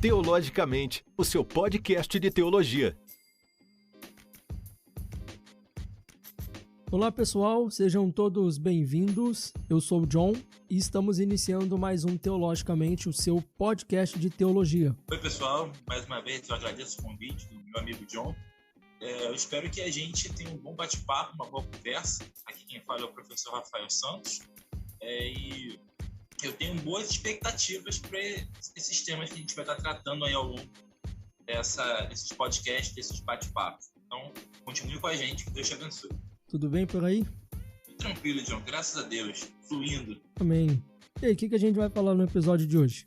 Teologicamente, o seu podcast de teologia. Olá pessoal, sejam todos bem-vindos. Eu sou o John e estamos iniciando mais um Teologicamente, o seu podcast de teologia. Oi pessoal, mais uma vez eu agradeço o convite do meu amigo John. Eu espero que a gente tenha um bom bate-papo, uma boa conversa. Aqui quem fala é o professor Rafael Santos. E eu tenho boas expectativas para esses temas que a gente vai estar tratando aí ao longo desses podcasts, desses bate-papos. Então, continue com a gente, que Deus te abençoe. Tudo bem por aí? Tranquilo, John, graças a Deus, fluindo. Amém. E aí, o que a gente vai falar no episódio de hoje?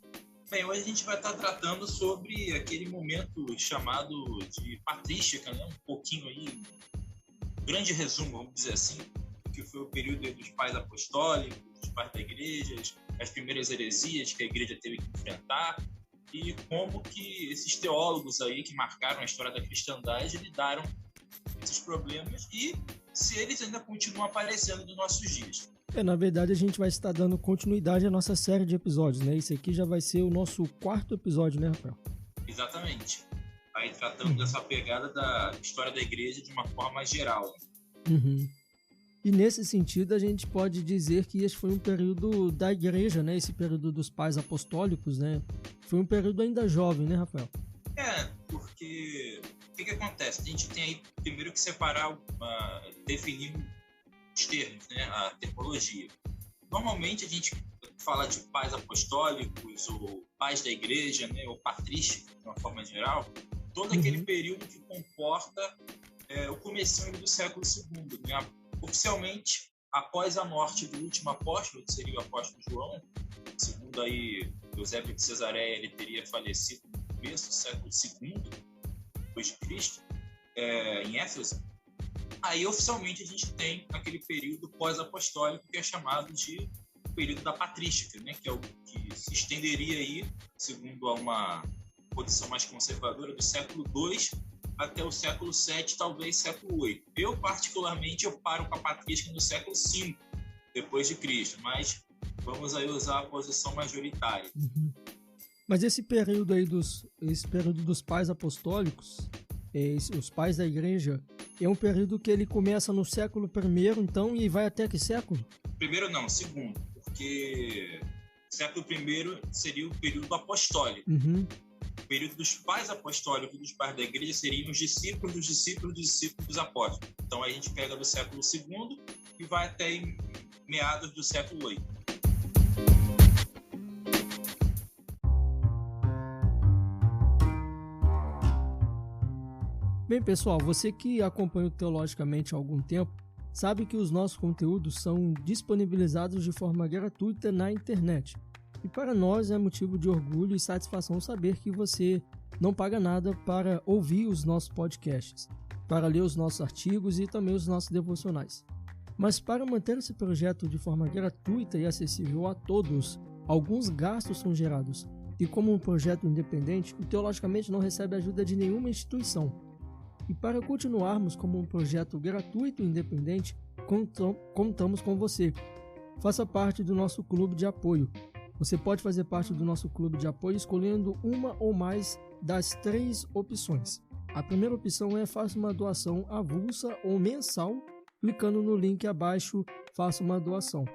Bem, hoje a gente vai estar tratando sobre aquele momento chamado de patrística, né? Um pouquinho aí, um grande resumo, vamos dizer assim, que foi o período dos pais apostólicos, dos pais da igreja, as primeiras heresias que a igreja teve que enfrentar e como que esses teólogos aí que marcaram a história da cristandade lidaram com esses problemas e se eles ainda continuam aparecendo nos nossos dias. Na verdade, a gente vai estar dando continuidade à nossa série de episódios, né? Esse aqui já vai ser o nosso 4º episódio, né, Rafael? Exatamente. Aí tratando dessa pegada da história da igreja de uma forma geral. Uhum. E nesse sentido, a gente pode dizer que esse foi um período da igreja, né? Esse período dos pais apostólicos, né? Foi um período ainda jovem, né, Rafael? Porque o que acontece? A gente tem aí primeiro que separar, definir os termos, né? A terminologia. Normalmente a gente fala de pais apostólicos ou pais da igreja, né? Ou patrísticos, de uma forma geral, todo aquele período que comporta o comecinho do século II, né? Oficialmente, após a morte do último apóstolo, que seria o apóstolo João, segundo aí Eusébio de Cesareia, ele teria falecido no começo do século II, depois de Cristo, em Éfeso. Aí, oficialmente, a gente tem aquele período pós-apostólico que é chamado de período da patrística, né? Que é o que se estenderia aí, segundo uma posição mais conservadora, do século II até o século VII, talvez século VIII. Eu, particularmente, paro com a patrística no século V, depois de Cristo, mas vamos aí usar a posição majoritária. Mas esse período aí esse período dos pais apostólicos, os pais da igreja, é um período que ele começa no século I, então, e vai até que século? Primeiro não, segundo, porque século I seria o período apostólico. O período dos pais apostólicos, dos pais da igreja, seriam os discípulos dos discípulos dos discípulos dos apóstolos. Então a gente pega do século II e vai até em meados do século VIII. Bem, pessoal, você que acompanha o Teologicamente há algum tempo, sabe que os nossos conteúdos são disponibilizados de forma gratuita na internet. E para nós é motivo de orgulho e satisfação saber que você não paga nada para ouvir os nossos podcasts, para ler os nossos artigos e também os nossos devocionais. Mas para manter esse projeto de forma gratuita e acessível a todos, alguns gastos são gerados. E como um projeto independente, o Teologicamente não recebe ajuda de nenhuma instituição. E para continuarmos como um projeto gratuito e independente, contamos com você. Faça parte do nosso clube de apoio. Você pode fazer parte do nosso clube de apoio escolhendo uma ou mais das 3 opções. A primeira opção é faça uma doação avulsa ou mensal, clicando no link abaixo, faça uma doação.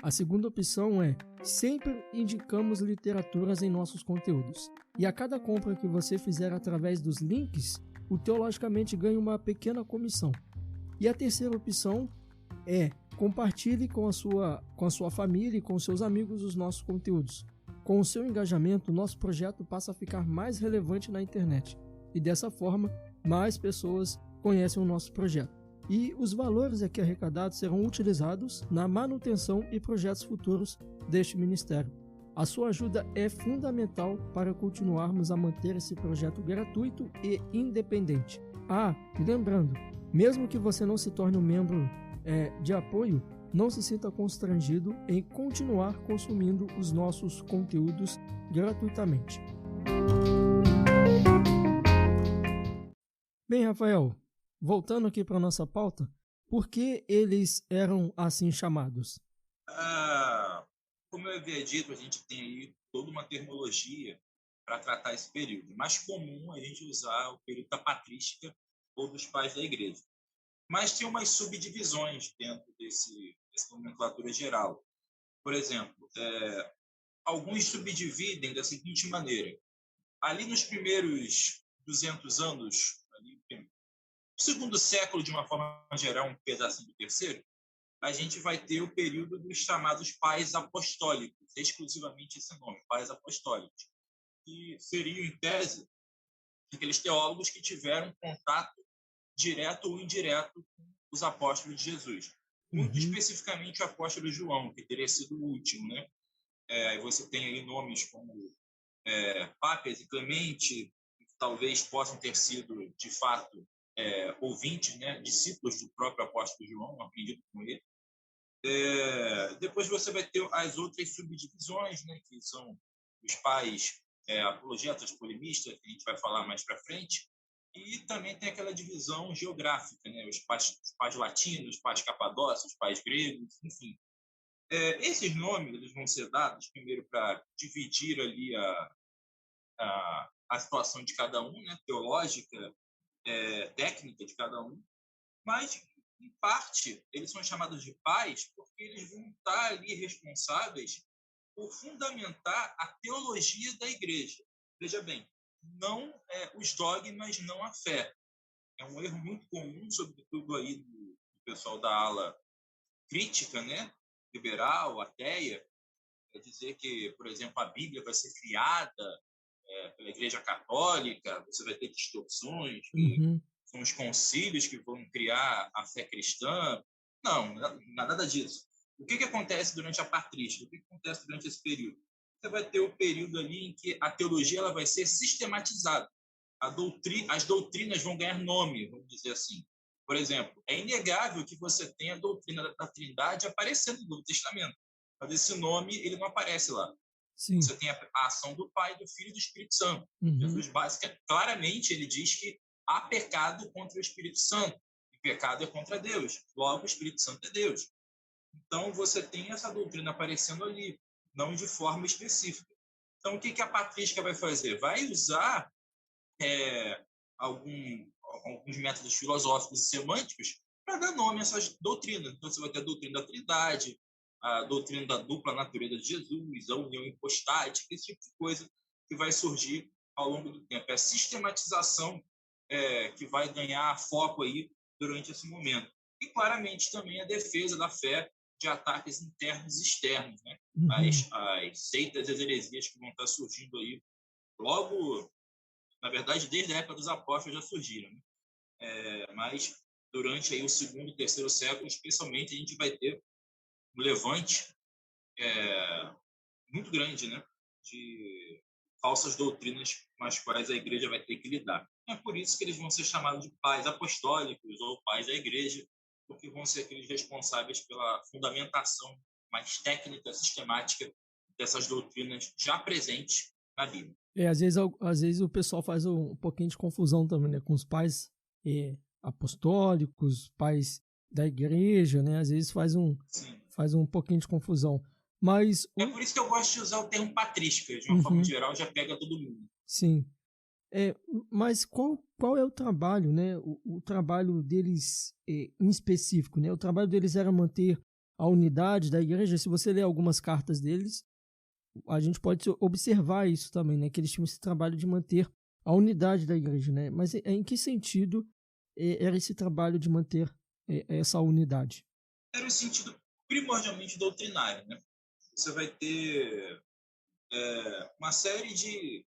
A segunda opção é sempre indicamos literaturas em nossos conteúdos. E a cada compra que você fizer através dos links, o Teologicamente ganha uma pequena comissão. E a terceira opção é compartilhe com a sua família e com seus amigos os nossos conteúdos. Com o seu engajamento, nosso projeto passa a ficar mais relevante na internet. E dessa forma, mais pessoas conhecem o nosso projeto. E os valores aqui arrecadados serão utilizados na manutenção e projetos futuros deste ministério. A sua ajuda é fundamental para continuarmos a manter esse projeto gratuito e independente. E lembrando, mesmo que você não se torne um membro de apoio, não se sinta constrangido em continuar consumindo os nossos conteúdos gratuitamente. Bem, Rafael, voltando aqui para a nossa pauta, por que eles eram assim chamados? Como eu havia dito, a gente tem aí toda uma terminologia para tratar esse período. É mais comum a gente usar o período da patrística ou dos pais da igreja. Mas tem umas subdivisões dentro dessa nomenclatura geral. Por exemplo, alguns subdividem da seguinte maneira. Ali nos primeiros 200 anos, ali, no segundo século, de uma forma geral, um pedacinho do terceiro, a gente vai ter o período dos chamados pais apostólicos, exclusivamente esse nome, pais apostólicos, que seriam, em tese, aqueles teólogos que tiveram contato direto ou indireto com os apóstolos de Jesus. Muito especificamente o apóstolo João, que teria sido o último, né? Você tem aí nomes como Pápias e Clemente, que talvez possam ter sido, de fato, ouvintes, né? Discípulos do próprio apóstolo João, aprendido com ele. Depois você vai ter as outras subdivisões, né? Que são os pais apologetas, polemistas, que a gente vai falar mais para frente. E também tem aquela divisão geográfica, né? Os pais latinos, os pais capadócios, os pais gregos, enfim. Esses nomes eles vão ser dados primeiro para dividir ali a situação de cada um, né? Teológica, técnica de cada um, mas, em parte, eles são chamados de pais porque eles vão estar ali responsáveis por fundamentar a teologia da igreja. Veja bem, não os dogmas, não a fé. É um erro muito comum, sobretudo aí do pessoal da ala crítica, né? Liberal, ateia, é dizer que, por exemplo, a Bíblia vai ser criada pela Igreja Católica, você vai ter distorções, que são os concílios que vão criar a fé cristã. Não, nada disso. O que acontece durante a patrística? O que acontece durante esse período? Você vai ter o período ali em que a teologia ela vai ser sistematizada. As doutrinas vão ganhar nome, vamos dizer assim. Por exemplo, é inegável que você tenha a doutrina da Trindade aparecendo no Novo Testamento, mas esse nome ele não aparece lá. Sim. Você tem a ação do Pai, do Filho e do Espírito Santo. Jesus, claramente, ele diz que há pecado contra o Espírito Santo, e pecado é contra Deus. Logo, o Espírito Santo é Deus. Então, você tem essa doutrina aparecendo ali, não de forma específica. Então, o que a patrística vai fazer? Vai usar alguns métodos filosóficos e semânticos para dar nome a essas doutrinas. Então, você vai ter a doutrina da Trindade, a doutrina da dupla natureza de Jesus, a união hipostática, esse tipo de coisa que vai surgir ao longo do tempo. É a sistematização que vai ganhar foco aí durante esse momento. E, claramente, também a defesa da fé de ataques internos e externos, né? As seitas e as heresias que vão estar surgindo aí logo, na verdade, desde a época dos apóstolos já surgiram, né? Mas durante aí o segundo e terceiro século, especialmente, a gente vai ter um levante muito grande, né, de falsas doutrinas com as quais a igreja vai ter que lidar. É por isso que eles vão ser chamados de pais apostólicos ou pais da igreja, porque vão ser aqueles responsáveis pela fundamentação mais técnica, sistemática dessas doutrinas já presentes na Bíblia. Às vezes o pessoal faz um pouquinho de confusão também, né, com os pais apostólicos, pais da igreja, né? Às vezes faz um pouquinho de confusão. Mas é por isso que eu gosto de usar o termo patrística, de uma forma geral, já pega todo mundo. Sim. Mas qual é o trabalho, né? O trabalho deles em específico, né? O trabalho deles era manter a unidade da igreja. Se você ler algumas cartas deles, a gente pode observar isso também, né? Que eles tinham esse trabalho de manter a unidade da igreja, né? Mas em que sentido era esse trabalho de manter essa unidade? Era o sentido primordialmente doutrinário, né? Você vai ter uma série de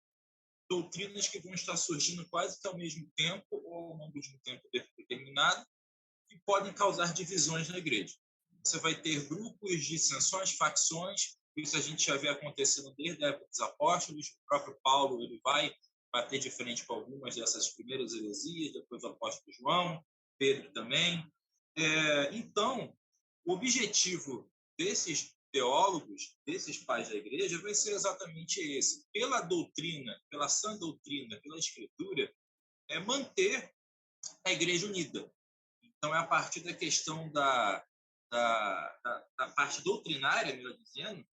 doutrinas que vão estar surgindo quase que ao mesmo tempo ou ao longo de um tempo determinado que podem causar divisões na igreja. Você vai ter grupos, dissensões, facções. Isso a gente já vê acontecendo desde a época dos apóstolos. O próprio Paulo ele vai bater de frente com algumas dessas primeiras heresias, depois o apóstolo João, Pedro também. Então, o objetivo desses teólogos, desses pais da igreja, vai ser exatamente esse. Pela doutrina, pela sã doutrina, pela escritura, manter a igreja unida. Então, é a partir da questão da parte doutrinária, melhor dizendo,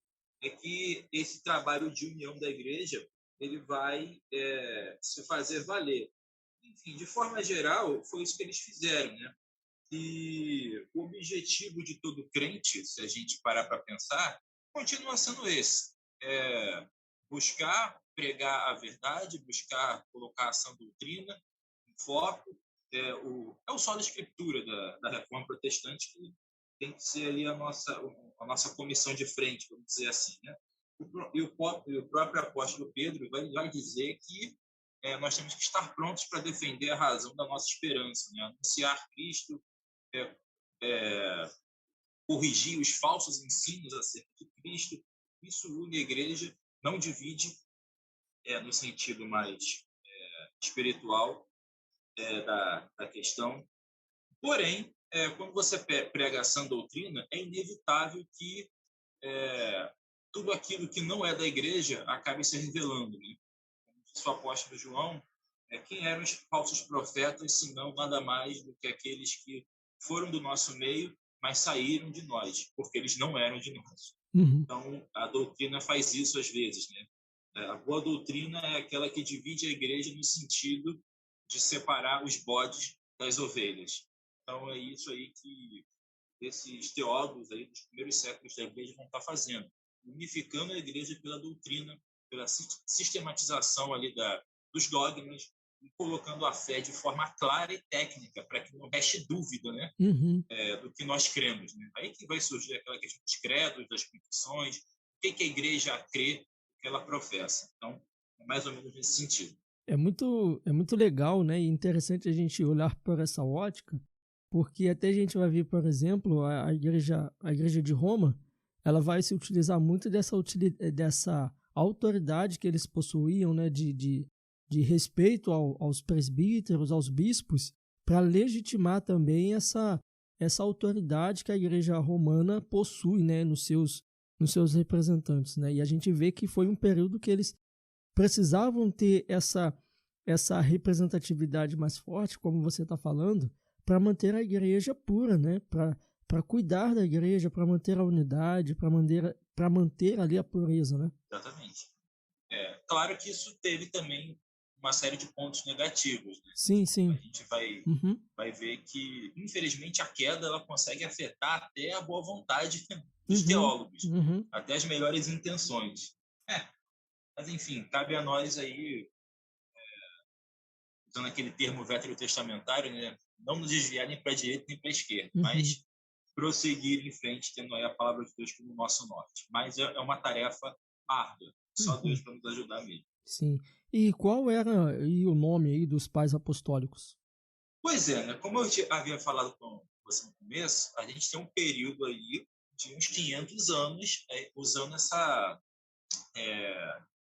é que esse trabalho de união da igreja ele vai se fazer valer. Enfim, de forma geral, foi isso que eles fizeram, né? E o objetivo de todo crente, se a gente parar para pensar, continua sendo esse: buscar pregar a verdade, buscar colocar a sã doutrina em foco. É o só da escritura da Reforma Protestante que tem que ser ali a nossa comissão de frente, vamos dizer assim, né? E o próprio apóstolo Pedro vai dizer que nós temos que estar prontos para defender a razão da nossa esperança, né? Anunciar Cristo, é, é, corrigir os falsos ensinos acerca de Cristo. Isso une a igreja, não divide, no sentido mais espiritual da questão. Porém, quando você prega a sã doutrina, é inevitável que tudo aquilo que não é da igreja acabe se revelando, né? Como disse o apóstolo João, quem eram os falsos profetas, senão nada mais do que aqueles que foram do nosso meio, mas saíram de nós, porque eles não eram de nós. Uhum. Então, a doutrina faz isso às vezes, né? A boa doutrina é aquela que divide a igreja no sentido de separar os bodes das ovelhas. Então, é isso aí que esses teólogos aí dos primeiros séculos da igreja vão estar fazendo, unificando a igreja pela doutrina, pela sistematização ali dos dogmas, e colocando a fé de forma clara e técnica, para que não reste dúvida, né, Uhum. do que nós cremos. Né? Aí que vai surgir aquela questão dos credos, das confissões, o que a igreja crê, o que ela professa. Então, é mais ou menos nesse sentido. É muito legal, né, e interessante a gente olhar por essa ótica, porque até a gente vai ver, por exemplo, a igreja de Roma, ela vai se utilizar muito dessa autoridade que eles possuíam, né, de respeito aos presbíteros, aos bispos, para legitimar também essa autoridade que a igreja romana possui, né, nos seus representantes, né? E a gente vê que foi um período que eles precisavam ter essa representatividade mais forte, como você está falando, para manter a igreja pura, né? Para cuidar da igreja, para manter a unidade, para manter ali a pureza, né? Exatamente. Claro que isso teve também uma série de pontos negativos, né? Sim, A sim. gente vai, Uhum. vai ver que, infelizmente, a queda ela consegue afetar até a boa vontade dos Uhum. teólogos, Uhum. até as melhores intenções. Mas, enfim, cabe a nós aí, usando aquele termo veterotestamentário, né? Não nos desviar nem para a direita nem para a esquerda, Uhum. mas prosseguir em frente, tendo aí a palavra de Deus como nosso norte. Mas é uma tarefa árdua. Só Deus Uhum. para nos ajudar mesmo. Sim. E qual era aí o nome aí dos pais apostólicos? Pois é, né? Como eu havia falado com você no começo, a gente tem um período aí de uns 500 anos usando essa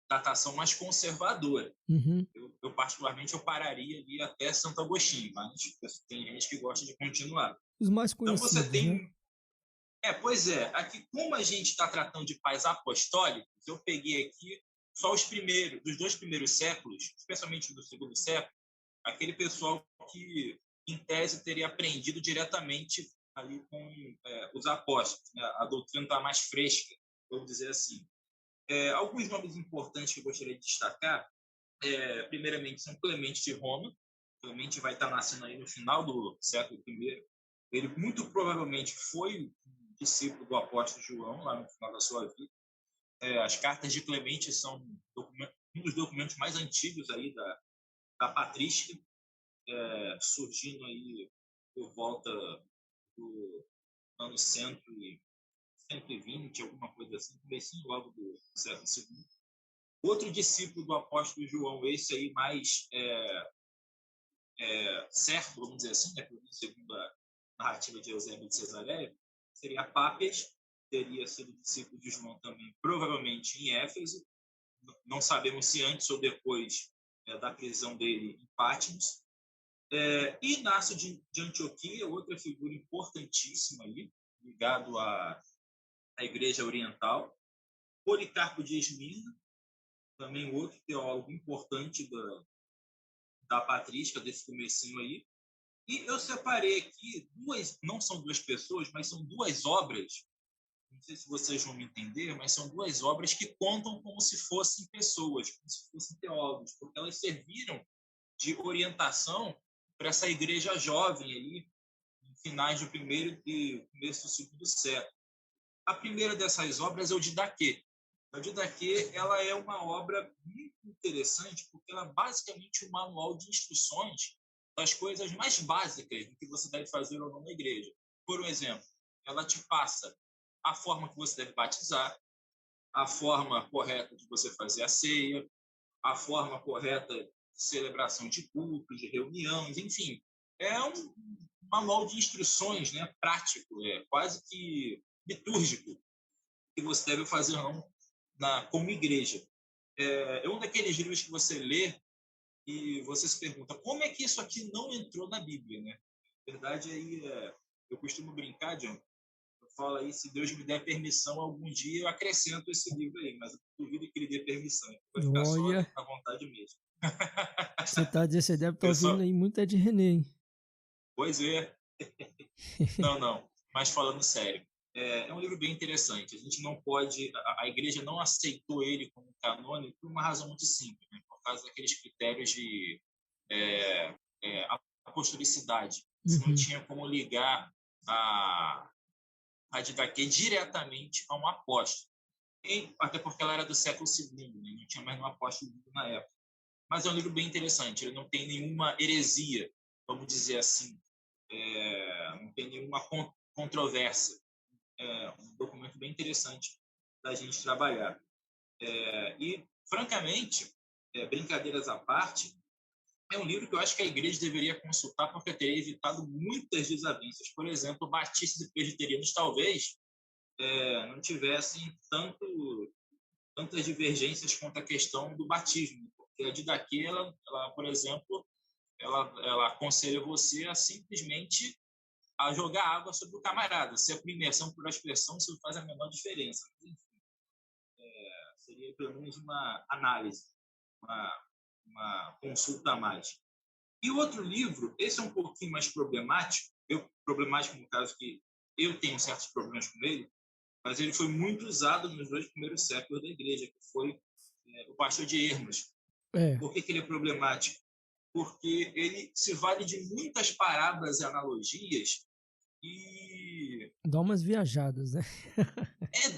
datação mais conservadora. Uhum. Eu, particularmente, eu pararia ali até Santo Agostinho, mas tem gente que gosta de continuar. Os mais Então, você conhecidos, né? tem... pois é. Aqui, como a gente está tratando de pais apostólicos, eu peguei aqui só os primeiros, dos 2 primeiros séculos, especialmente do segundo século, aquele pessoal que, em tese, teria aprendido diretamente ali com os apóstolos. Né? A doutrina está mais fresca, vamos dizer assim. Alguns nomes importantes que eu gostaria de destacar, primeiramente, São Clemente de Roma. Clemente vai estar nascendo aí no final do século I. Ele muito provavelmente foi um discípulo do apóstolo João, lá no final da sua vida. As cartas de Clemente são um dos documentos mais antigos aí da patrística, surgindo aí por volta do ano 120, alguma coisa assim, comecinho logo do século II. Outro discípulo do apóstolo João, esse aí mais certo, vamos dizer assim, né, segundo a narrativa de Eusébio de Cesareia, seria Pápias, teria sido discípulo de João também, provavelmente em Éfeso. Não sabemos se antes ou depois da prisão dele em Patmos. E Inácio de Antioquia, outra figura importantíssima ali, ligado à Igreja Oriental. Policarpo de Esmirna, também outro teólogo importante da patrística, desse comecinho aí. E eu separei aqui não são 2 pessoas, mas são 2 obras não sei se vocês vão me entender, mas são duas obras que contam como se fossem pessoas, como se fossem teólogos, porque elas serviram de orientação para essa igreja jovem aí, em finais do primeiro e começo do segundo século. A primeira dessas obras é o Didaquê. A Didaquê, ela é uma obra muito interessante porque ela é basicamente um manual de instruções das coisas mais básicas que você deve fazer ou não na igreja. Por exemplo, ela te passa a forma que você deve batizar, a forma correta de você fazer a ceia, a forma correta de celebração de cultos, de reuniões, enfim. É um manual de instruções, né, prático, quase que litúrgico, que você deve fazer ou não como igreja. É um daqueles livros que você lê e você se pergunta como é que isso aqui não entrou na Bíblia, né? Na verdade, aí eu costumo brincar, John, eu falo aí, se Deus me der permissão, algum dia eu acrescento esse livro aí, mas eu duvido que ele dê permissão, vai ficar só Olha, à vontade mesmo. você deve estar ouvindo Pessoal, aí muito é de René, hein? pois é. Não, mas falando sério, é um livro bem interessante. A gente não pode, a igreja não aceitou ele como canônico por uma razão muito simples, né? Por causa daqueles critérios de é, apostolicidade. Você não Uhum. tinha como ligar a Didaquê diretamente a um apóstolo. Até porque ela era do século II, né? Não tinha mais um apóstolo na época. Mas é um livro bem interessante. Ele não tem nenhuma heresia, vamos dizer assim. Não tem nenhuma controvérsia. É um documento bem interessante da gente trabalhar. E, francamente, brincadeiras à parte, é um livro que eu acho que a igreja deveria consultar porque teria evitado muitas desavenças. Por exemplo, batistas e presbiterianos talvez não tivessem tantas divergências quanto à questão do batismo, porque a Didaquê, ela, por exemplo, ela aconselha você a simplesmente a jogar água sobre o camarada. Se é por imersão, por aspersão, isso não faz a menor diferença. Mas, enfim, seria pelo menos uma análise, uma consulta a mais. E o outro livro, esse é um pouquinho mais problemático, problemático no caso que eu tenho certos problemas com ele, mas ele foi muito usado nos 2 primeiros séculos da igreja, que foi o Pastor de Hermas. É, Por que ele é problemático? Porque ele se vale de muitas parábolas e analogias e dá umas viajadas, né?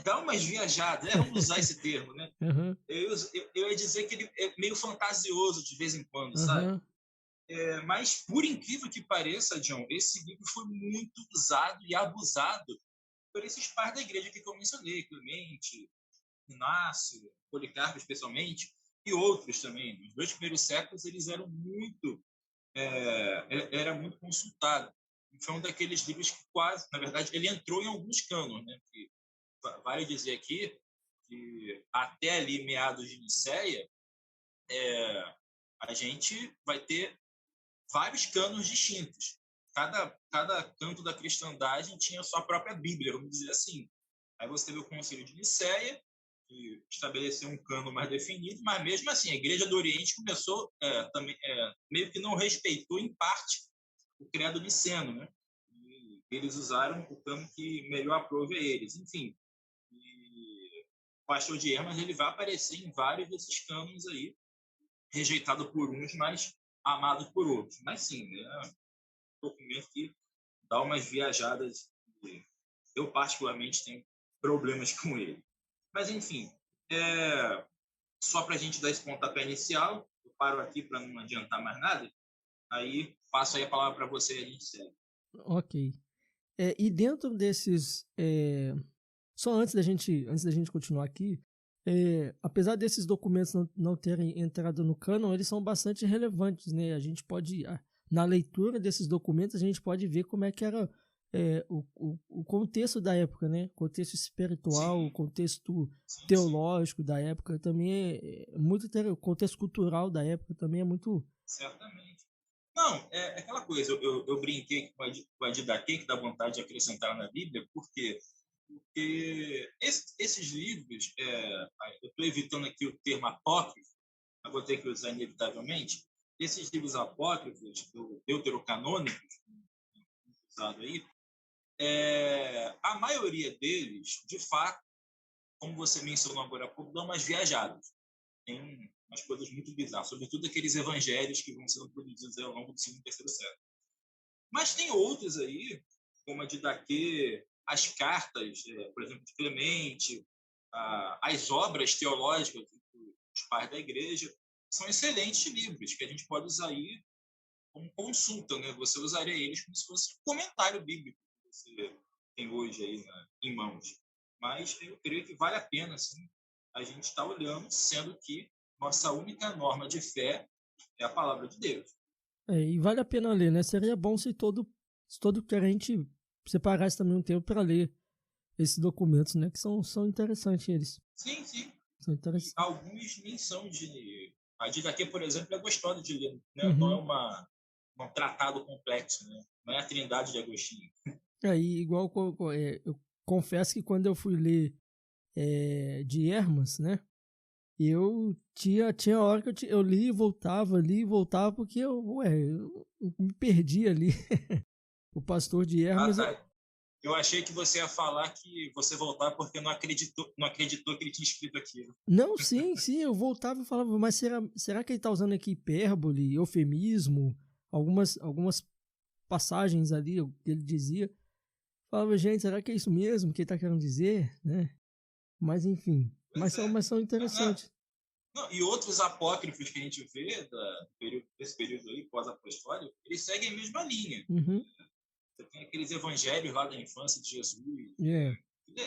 dá umas viajadas, vamos usar esse termo, né? Uhum, Eu ia dizer que ele é meio fantasioso de vez em quando, sabe? uhum. Mas, por incrível que pareça, John, esse livro foi muito usado e abusado por esses pais da igreja que eu mencionei, Clemente, Inácio, Policarpo especialmente, e outros também. Nos 2 primeiros séculos, eles eram era muito consultado. Foi um daqueles livros que quase, na verdade, ele entrou em alguns cânones, né? Que vale dizer aqui que até ali, meados de Nicéia, a gente vai ter vários cânones distintos. Cada canto da cristandade tinha a sua própria Bíblia, vamos dizer assim. Aí você teve o Concílio de Nicéia, que estabeleceu um cano mais definido, mas mesmo assim a Igreja do Oriente começou também meio que não respeitou em parte o credo niceno, né? E eles usaram o cano que melhor aprove a eles. Enfim, o Pastor de Hermas ele vai aparecer em vários desses canos aí, rejeitado por uns, mas amado por outros. Mas sim, é um documento que dá umas viajadas. Eu particularmente tenho problemas com ele. Mas, enfim, só para a gente dar esse pontapé inicial, eu paro aqui para não adiantar mais nada, aí passo aí a palavra para você e a gente segue. Ok. E dentro desses. Só antes da gente continuar aqui, apesar desses documentos não terem entrado no cânon, eles são bastante relevantes, né? A gente pode, na leitura desses documentos, a gente pode ver como é que era o contexto da época, né? O contexto espiritual, Sim, o contexto sim, teológico da época também o contexto cultural da época também é muito. certamente. Não, é aquela coisa, eu brinquei com a Didaquê, que dá vontade de acrescentar na Bíblia, porque esses livros, eu estou evitando aqui o termo apócrifo, mas vou ter que usar inevitavelmente, esses livros apócrifos, deuterocanônicos, usado aí, A maioria deles, de fato, como você mencionou agora há pouco, dão umas viajadas. Tem umas coisas muito bizarras, sobretudo aqueles evangelhos que vão sendo produzidos ao longo do segundo e terceiro século. Mas tem outros aí, como a de Daquê, as cartas, por exemplo, de Clemente, as obras teológicas dos pais da igreja, são excelentes livros que a gente pode usar aí como consulta, né? Você usaria eles como se fosse um comentário bíblico que você tem hoje aí em mãos. Mas eu creio que vale a pena, assim, a gente estar olhando, sendo que nossa única norma de fé é a palavra de Deus. E vale a pena ler, né? Seria bom se todo crente separasse também um tempo para ler esses documentos, né? Que são interessantes eles. Sim, sim. São interessantes. Alguns nem são de... A de Daquê, por exemplo, é gostosa de ler, né? Uhum. Não é um tratado complexo, né? Não é a Trindade de Agostinho. E igual eu confesso que quando eu fui ler de Hermas, né? Eu tinha hora que eu li e voltava, porque eu me perdi ali. O pastor de Hermas. Tá. Eu achei que você ia falar que você voltava porque não acreditou que ele tinha escrito aquilo. Não, sim, eu voltava e falava, mas será que ele está usando aqui hipérbole, eufemismo, algumas passagens ali que ele dizia? Falava, gente, será que é isso mesmo que ele está querendo dizer, né? Mas enfim, mas são interessantes. Não, e outros apócrifos que a gente vê desse período aí, pós-apostólico, eles seguem a mesma linha. Uhum. Você tem aqueles evangelhos lá da infância de Jesus.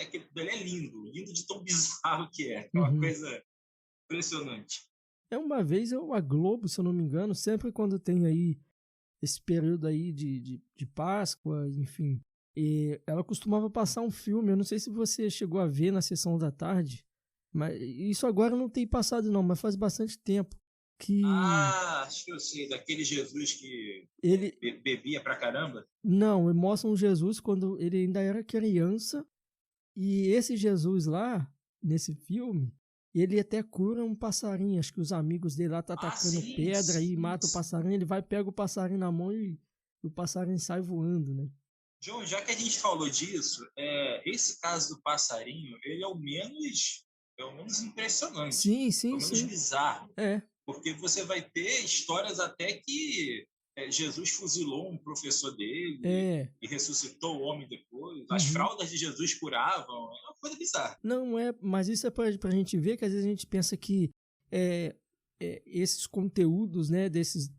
Aquele é lindo de tão bizarro que é. É uma coisa impressionante. Uma vez a Globo, se eu não me engano, sempre quando tem aí esse período aí de Páscoa, enfim, ela costumava passar um filme, eu não sei se você chegou a ver na sessão da tarde, mas isso agora não tem passado não, mas faz bastante tempo que... acho que eu sei, daquele Jesus que ele bebia pra caramba? Não, mostra um Jesus quando ele ainda era criança, e esse Jesus lá, nesse filme, ele até cura um passarinho, acho que os amigos dele lá tá atacando pedra e mata o passarinho, ele vai, pega o passarinho na mão e o passarinho sai voando, né? João, já que a gente falou disso, esse caso do passarinho, ele é o menos impressionante. Sim. É o menos bizarro. É. Porque você vai ter histórias até que Jesus fuzilou um professor dele e ressuscitou o homem depois. As fraldas de Jesus curavam. É uma coisa bizarra. Não, mas isso é pra gente ver que às vezes a gente pensa que esses conteúdos, né, desses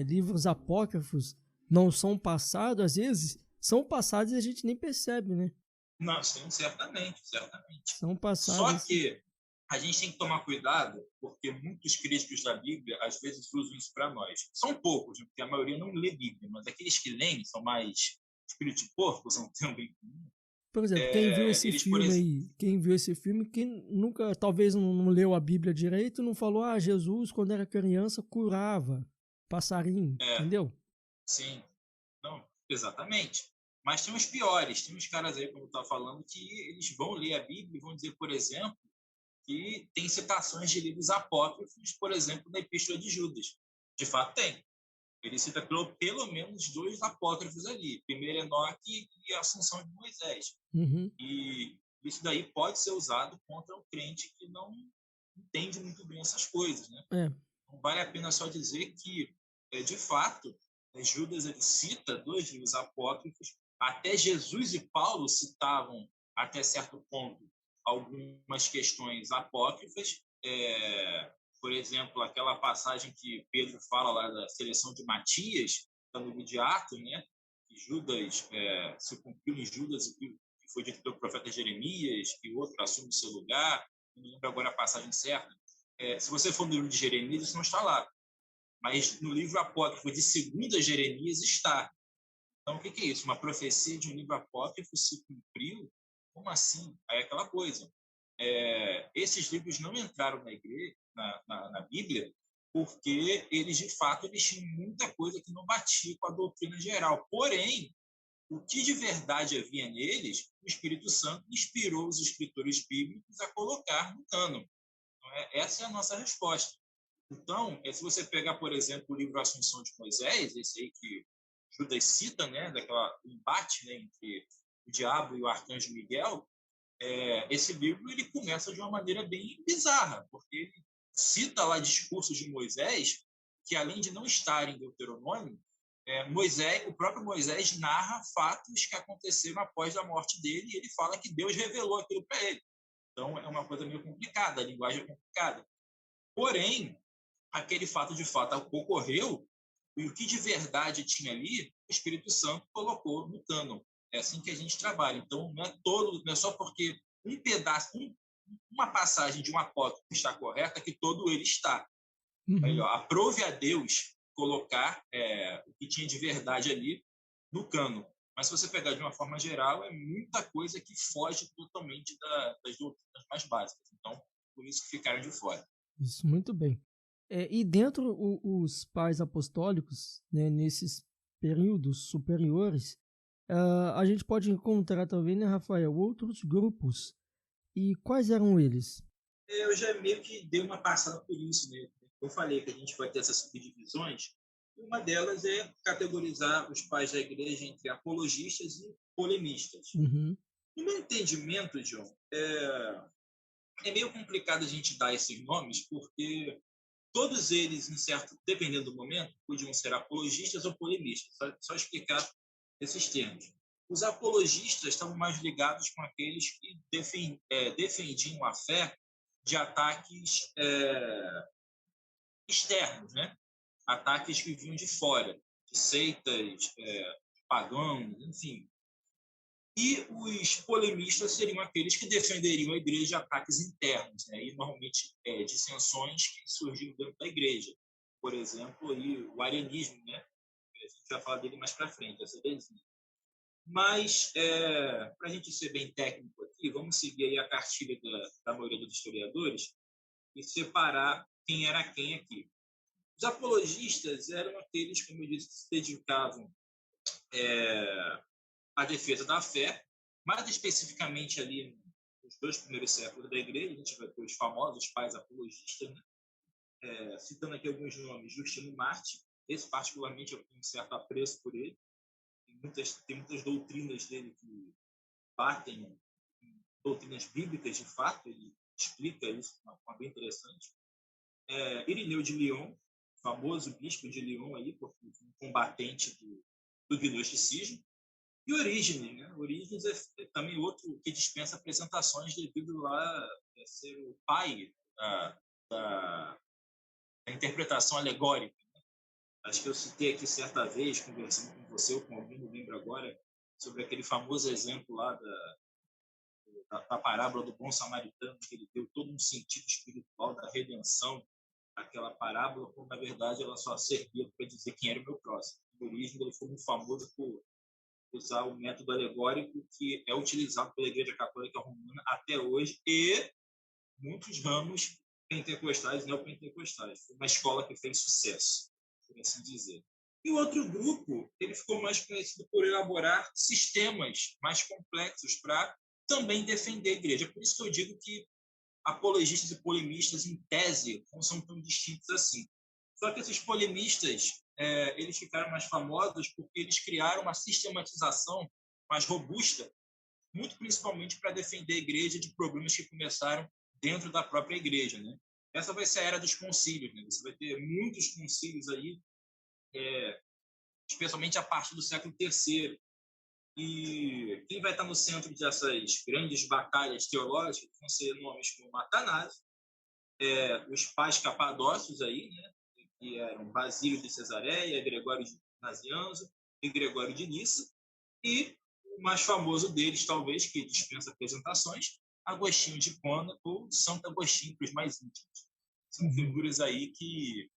livros apócrifos não são passados, às vezes são passados e a gente nem percebe, né? Não, sim, certamente. São passados. Só que a gente tem que tomar cuidado, porque muitos críticos da Bíblia às vezes usam isso para nós. São poucos, porque a maioria não lê Bíblia, mas aqueles que leem são mais espírito de porco, são também comum. Por exemplo, quem viu esse filme aí, quem nunca, talvez não leu a Bíblia direito, não falou, Jesus, quando era criança, curava passarinho, entendeu? Sim, não, exatamente. Mas tem os piores, tem uns caras aí, como eu estava falando, que eles vão ler a Bíblia e vão dizer, por exemplo, que tem citações de livros apócrifos, por exemplo, na Epístola de Judas. De fato, tem. Ele cita pelo menos 2 apócrifos ali. Primeiro Enoque e a Assunção de Moisés. E isso daí pode ser usado contra um crente que não entende muito bem essas coisas, né? Não vale a pena só dizer que, de fato, Judas ele cita 2 livros apócrifos. Até Jesus e Paulo citavam, até certo ponto, algumas questões apócrifas. Por exemplo, aquela passagem que Pedro fala lá da seleção de Matias, no livro de Atos, né? Que Judas se cumpriu em Judas, que foi dito pelo profeta Jeremias, que outro assume o seu lugar. Não lembro agora a passagem certa. Se você for no livro de Jeremias, isso não está lá. Mas no livro apócrifo de 2 Jeremias está. Então, o que é isso? Uma profecia de um livro apócrifo se cumpriu? Como assim? Aí é aquela coisa. Esses livros não entraram na igreja, na Bíblia, porque eles, de fato, eles tinham muita coisa que não batia com a doutrina geral. Porém, o que de verdade havia neles, o Espírito Santo inspirou os escritores bíblicos a colocar no cânon. Então, essa é a nossa resposta. Então, se você pegar, por exemplo, o livro Assunção de Moisés, esse aí que Judas cita, né, daquela embate, né, entre o diabo e o arcanjo Miguel, esse livro ele começa de uma maneira bem bizarra, porque ele cita lá discursos de Moisés que, além de não estar em Deuteronômio, o próprio Moisés narra fatos que aconteceram após a morte dele, e ele fala que Deus revelou aquilo para ele. Então, é uma coisa meio complicada, a linguagem é complicada. Porém, aquele fato de fato ocorreu, e o que de verdade tinha ali, o Espírito Santo colocou no cânon. É assim que a gente trabalha. Então, não é só porque um pedaço, uma passagem de um apócrifo está correta que todo ele está. Melhor, aprove a Deus colocar o que tinha de verdade ali no cânon. Mas se você pegar de uma forma geral, é muita coisa que foge totalmente das doutrinas mais básicas. Então, por isso que ficaram de fora. Isso, muito bem. E dentro os pais apostólicos, né, nesses períodos superiores, a gente pode encontrar também, né, Rafael, outros grupos. E quais eram eles? Eu já meio que dei uma passada por isso, né? Eu falei que a gente vai ter essas subdivisões. Uma delas é categorizar os pais da igreja entre apologistas e polemistas. Uhum. No meu entendimento, John, é meio complicado a gente dar esses nomes, porque todos eles, dependendo do momento, podiam ser apologistas ou polemistas. Só explicar esses termos. Os apologistas estavam mais ligados com aqueles que defendiam a fé de ataques externos, né? Ataques que vinham de fora, de seitas, pagãos, enfim. E os polemistas seriam aqueles que defenderiam a igreja de ataques internos, né? E normalmente dissensões que surgiram dentro da igreja. Por exemplo, aí, o arianismo, né? A gente vai falar dele mais para frente, essa heresia. Mas, para a gente ser bem técnico aqui, vamos seguir aí a cartilha da maioria dos historiadores e separar quem era quem aqui. Os apologistas eram aqueles, como eu disse, que se dedicavam à defesa da fé, mais especificamente ali nos 2 primeiros séculos da igreja. A gente vai ter os famosos pais apologistas, né? Citando aqui alguns nomes: Justino Mártir. Esse, particularmente, eu tenho um certo apreço por ele. Tem muitas doutrinas dele que batem em doutrinas bíblicas, de fato. Ele explica isso de uma forma bem interessante. Irineu de Lyon, famoso bispo de Lyon, aí, porque um combatente do gnosticismo. E Orígenes, né? Orígenes é também outro que dispensa apresentações devido a ser o pai da interpretação alegórica. Acho que eu citei aqui certa vez, conversando com você ou com alguém, não lembro agora, sobre aquele famoso exemplo lá da parábola do bom samaritano, que ele deu todo um sentido espiritual da redenção àquela parábola, quando na verdade ela só servia para dizer quem era o meu próximo. O Orígenes ele foi muito famoso por usar o método alegórico que é utilizado pela Igreja Católica Romana até hoje e muitos ramos pentecostais e neopentecostais. Foi uma escola que fez sucesso, por assim dizer. E o outro grupo, ele ficou mais conhecido por elaborar sistemas mais complexos para também defender a igreja. Por isso que eu digo que apologistas e polemistas, em tese, não são tão distintos assim. Só que esses polemistas, eles ficaram mais famosos porque eles criaram uma sistematização mais robusta, muito principalmente para defender a igreja de problemas que começaram dentro da própria igreja, né? Essa vai ser a era dos concílios, né? Você vai ter muitos concílios aí, especialmente a partir do século III. E quem vai estar no centro dessas grandes batalhas teológicas vão ser nomes como Atanásio, os pais capadócios aí, né? Que eram Basílio de Cesareia, Gregório de Nazianzo e Gregório de Nissa, e o mais famoso deles, talvez, que dispensa apresentações, Agostinho de Hipona ou Santo Agostinho, para os mais íntimos. São figuras aí que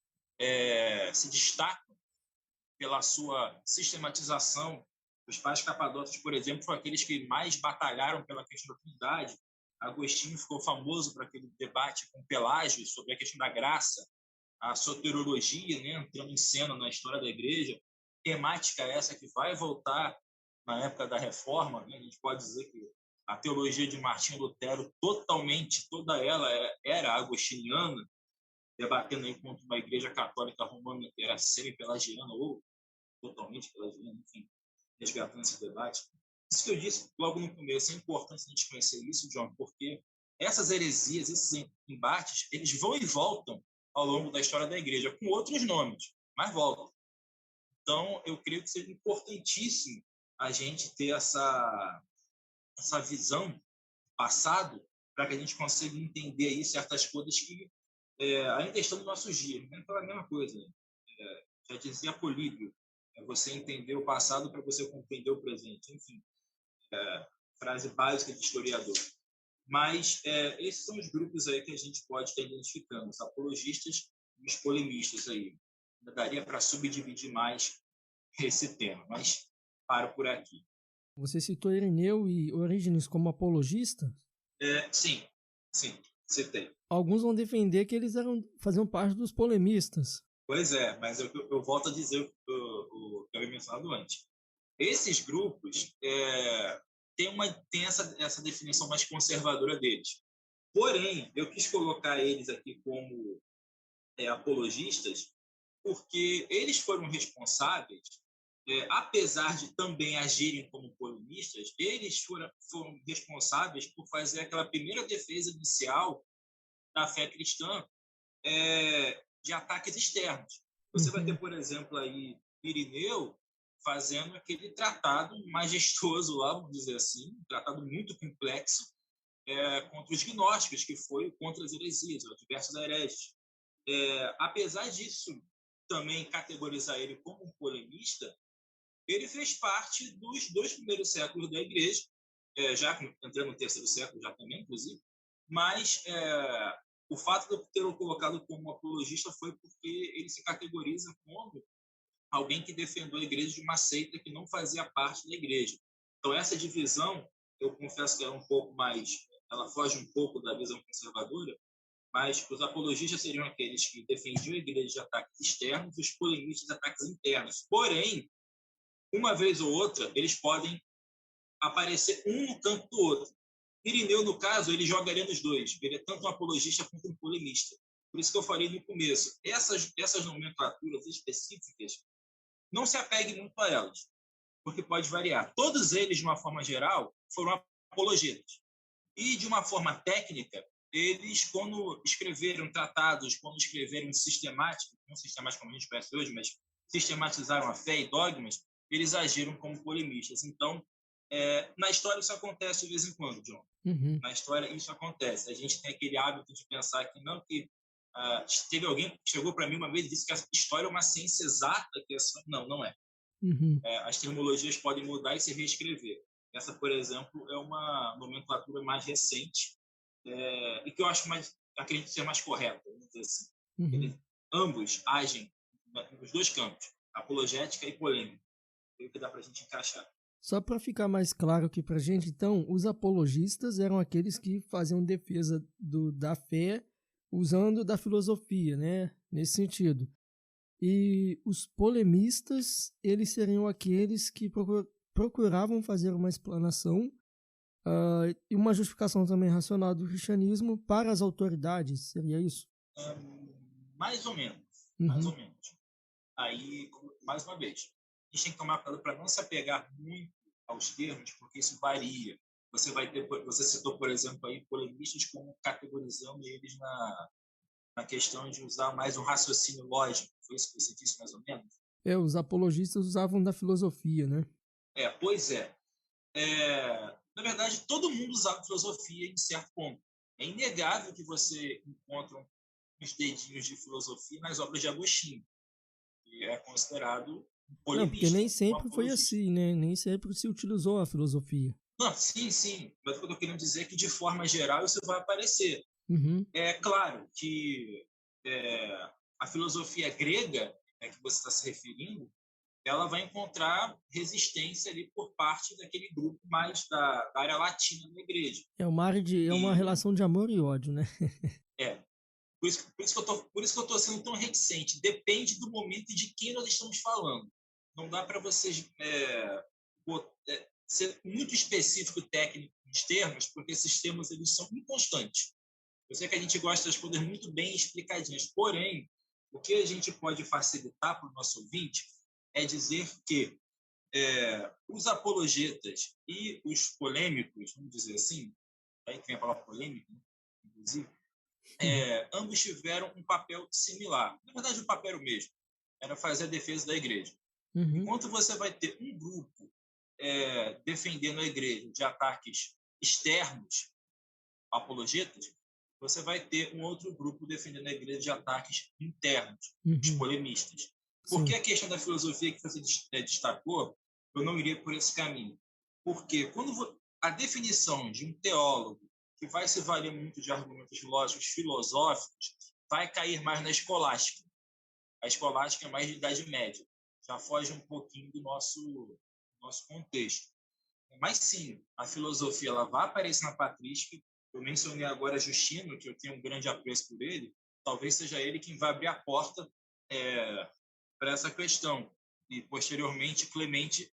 se destacam pela sua sistematização. Os pais capadócios, por exemplo, foram aqueles que mais batalharam pela questão da Trindade. Agostinho ficou famoso por aquele debate com Pelágio sobre a questão da graça, a soteriologia, né, entrando em cena na história da igreja, temática essa que vai voltar na época da Reforma, né? A gente pode dizer que a teologia de Martinho Lutero, toda ela era agostiniana, debatendo aí contra uma igreja católica romana que era semi-pelagiana ou totalmente pelas linhas, enfim, resgatando esse debate. Isso que eu disse logo no começo, é importante a gente conhecer isso, John, porque essas heresias, esses embates, eles vão e voltam ao longo da história da igreja, com outros nomes, mas voltam. Então, eu creio que seja importantíssimo a gente ter essa visão do passado para que a gente consiga entender aí certas coisas que ainda estão no nosso dia. Não é aquela mesma coisa. Já dizia Políbio, você entender o passado para você compreender o presente. Enfim, frase básica de historiador. Mas esses são os grupos aí que a gente pode estar identificando, os apologistas e os polemistas aí. Daria para subdividir mais esse tema, mas paro por aqui. Você citou Ireneu e Orígenes como apologistas? Sim, citei. Alguns vão defender que eles faziam parte dos polemistas. Pois é, mas eu volto a dizer o que eu havia mencionado antes. Esses grupos têm essa definição mais conservadora deles. Porém, eu quis colocar eles aqui como apologistas porque eles foram responsáveis, apesar de também agirem como polemistas, eles foram responsáveis por fazer aquela primeira defesa inicial da fé cristã de ataques externos. Você vai ter, por exemplo, aí Irineu fazendo aquele tratado majestoso lá, vamos dizer assim, um tratado muito complexo contra os gnósticos, que foi contra as heresias, diversos hereges. Apesar disso também categorizar ele como um polemista, ele fez parte dos 2 primeiros séculos da igreja, já entrando no 3º século já também, inclusive, mas o fato de eu ter o colocado como apologista foi porque ele se categoriza como alguém que defendeu a igreja de uma seita que não fazia parte da igreja. Então, essa divisão, eu confesso que é um pouco mais, ela foge um pouco da visão conservadora, mas os apologistas seriam aqueles que defendiam a igreja de ataques externos e os polemistas de ataques internos. Porém, uma vez ou outra, eles podem aparecer um no campo do outro. Irineu, no caso, ele jogaria nos dois. Ele é tanto um apologista quanto um polemista. Por isso que eu falei no começo. Essas nomenclaturas específicas, não se apegue muito a elas, porque pode variar. Todos eles, de uma forma geral, foram apologetas. E, de uma forma técnica, eles, quando escreveram tratados, quando escreveram sistemáticos, não sistemáticos como a gente conhece hoje, mas sistematizaram a fé e dogmas, eles agiram como polemistas. Então, na história isso acontece de vez em quando, John. Uhum. Na história isso acontece. A gente tem aquele hábito de pensar que não, que teve alguém que chegou para mim uma vez e disse que a história é uma ciência exata. Não é. Uhum. As terminologias podem mudar e se reescrever. Essa, por exemplo, é uma nomenclatura mais recente e que eu acredito ser mais correta, vamos dizer assim. Uhum. Ambos agem nos 2 campos, apologética e polêmica. É o que dá para a gente encaixar. Só para ficar mais claro aqui para a gente, então, os apologistas eram aqueles que faziam defesa da fé usando da filosofia, né? Nesse sentido. E os polemistas, eles seriam aqueles que procuravam fazer uma explanação e uma justificação também racional do cristianismo para as autoridades, seria isso? Mais ou menos. Uhum. Mais ou menos. Aí, mais uma vez, a gente tem que tomar cuidado para não se apegar muito aos termos, porque isso varia. Você citou, por exemplo, aí polemistas como categorizando eles na questão de usar mais um raciocínio lógico. Foi isso que você disse, mais ou menos? Os apologistas usavam da filosofia, né? Pois é. Na verdade, todo mundo usava filosofia em certo ponto. É inegável que você encontra uns dedinhos de filosofia nas obras de Agostinho, que é considerado um polemista. Não, porque nem sempre foi assim, né? Nem sempre se utilizou a filosofia. Não, sim. Mas o que eu estou querendo dizer é que, de forma geral, isso vai aparecer. Uhum. É claro que a filosofia grega, que você está se referindo, ela vai encontrar resistência ali por parte daquele grupo mais da área latina da igreja. É uma relação de amor e ódio, né? Por isso que eu estou sendo tão reticente. Depende do momento e de quem nós estamos falando. Não dá para vocês ser muito específico e técnico nos termos, porque esses termos eles são inconstantes. Eu sei que a gente gosta das coisas muito bem explicadinhas, porém, o que a gente pode facilitar para o nosso ouvinte é dizer que os apologetas e os polêmicos, vamos dizer assim, aí que vem a palavra polêmica, né? Inclusive, ambos tiveram um papel similar. Na verdade, o papel era o mesmo, era fazer a defesa da igreja. Uhum. Enquanto você vai ter um grupo defendendo a igreja de ataques externos, apologetas, você vai ter um outro grupo defendendo a igreja de ataques internos, os polemistas. Por que a questão da filosofia que você destacou, eu não iria por esse caminho? Porque quando a definição de um teólogo que vai se valer muito de argumentos lógicos, filosóficos, vai cair mais na escolástica. A escolástica é mais de Idade Média, já foge um pouquinho do nosso contexto. Mas sim, a filosofia ela vai aparecer na patrística. Eu mencionei agora Justino, que eu tenho um grande apreço por ele. Talvez seja ele quem vai abrir a porta para essa questão. E, posteriormente, Clemente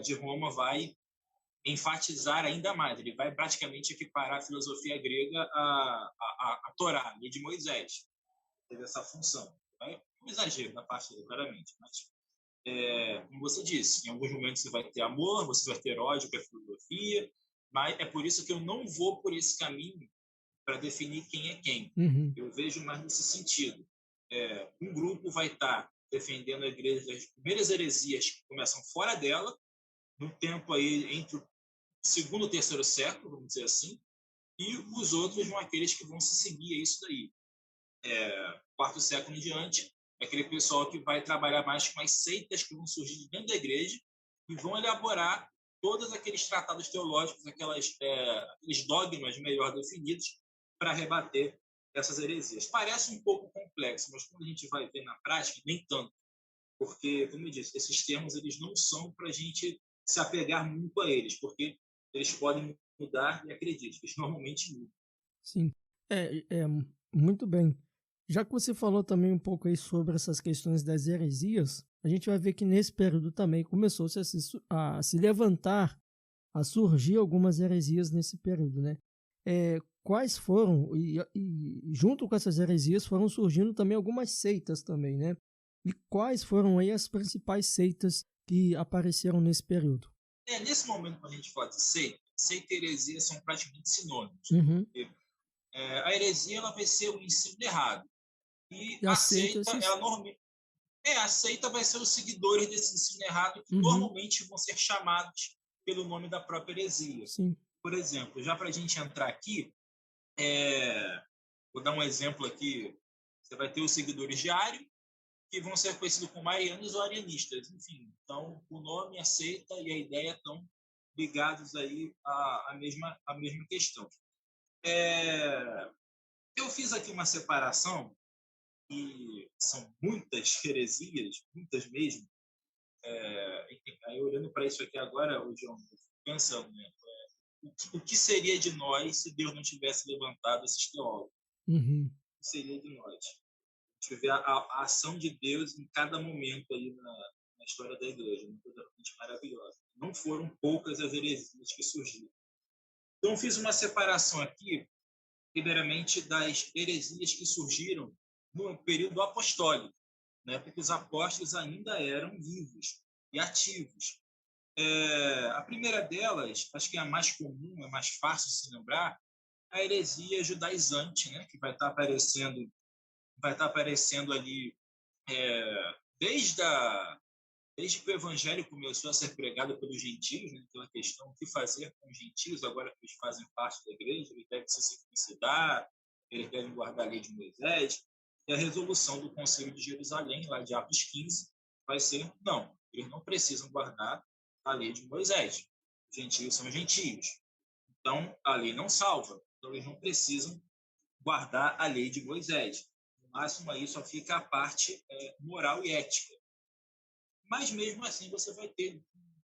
de Roma vai enfatizar ainda mais. Ele vai praticamente equiparar a filosofia grega à Torá, a lei de Moisés. Teve essa função. É um exagero da parte dele, claramente, mas como você disse, em alguns momentos você vai ter amor, você vai ter ódio, que é filosofia, mas é por isso que eu não vou por esse caminho para definir quem é quem. Eu vejo mais nesse sentido. Um grupo vai estar defendendo a igreja das primeiras heresias que começam fora dela, no tempo aí entre o segundo e o terceiro século, vamos dizer assim, e os outros vão aqueles que vão se seguir a isso daí. Quarto século em diante, aquele pessoal que vai trabalhar mais com as seitas que vão surgir dentro da igreja e vão elaborar todos aqueles tratados teológicos, aqueles dogmas melhor definidos para rebater essas heresias. Parece um pouco complexo, mas quando a gente vai ver na prática, nem tanto. Porque, como eu disse, esses termos eles não são para a gente se apegar muito a eles, porque eles podem mudar e acredite, eles normalmente mudam. Sim, muito bem. Já que você falou também um pouco aí sobre essas questões das heresias, a gente vai ver que nesse período também começou-se a se levantar, a surgir algumas heresias nesse período, né? Quais foram, e junto com essas heresias foram surgindo também algumas seitas também, né? E quais foram aí as principais seitas que apareceram nesse período? Nesse momento, quando a gente fala de seita e heresia são praticamente sinônimos. A heresia ela vai ser o ensino errado. E a seita, ela normalmente. A seita vai ser os seguidores desse ensino errado, que normalmente vão ser chamados pelo nome da própria heresia. Sim. Por exemplo, já para a gente entrar aqui, vou dar um exemplo aqui. Você vai ter os seguidores de Ário, que vão ser conhecidos como arianos ou arianistas. Enfim, então o nome, a seita e a ideia estão ligados aí à mesma questão. Eu fiz aqui uma separação, e são muitas heresias, muitas mesmo. Aí olhando para isso aqui agora, João, pensando, né? O que seria de nós se Deus não tivesse levantado esses teólogos? O que seria de nós? A gente vê a ação de Deus em cada momento aí na história da igreja, uma coisa realmente maravilhosa. Não foram poucas as heresias que surgiram. Então, fiz uma separação aqui, primeiramente, das heresias que surgiram no período apostólico, né? Porque os apóstolos ainda eram vivos e ativos. A primeira delas, acho que é a mais comum, é mais fácil de se lembrar, a heresia judaizante, né? Que vai estar aparecendo ali desde que o evangelho começou a ser pregado pelos gentios, né? Aquela questão, o que fazer com os gentios agora que eles fazem parte da igreja, eles devem se circuncidar, eles devem guardar a lei de Moisés. E a resolução do Concílio de Jerusalém, lá de Atos 15, vai ser, não, eles não precisam guardar a lei de Moisés. Os gentios são gentios. Então, a lei não salva. Então, eles não precisam guardar a lei de Moisés. No máximo, aí só fica a parte moral e ética. Mas, mesmo assim, você vai ter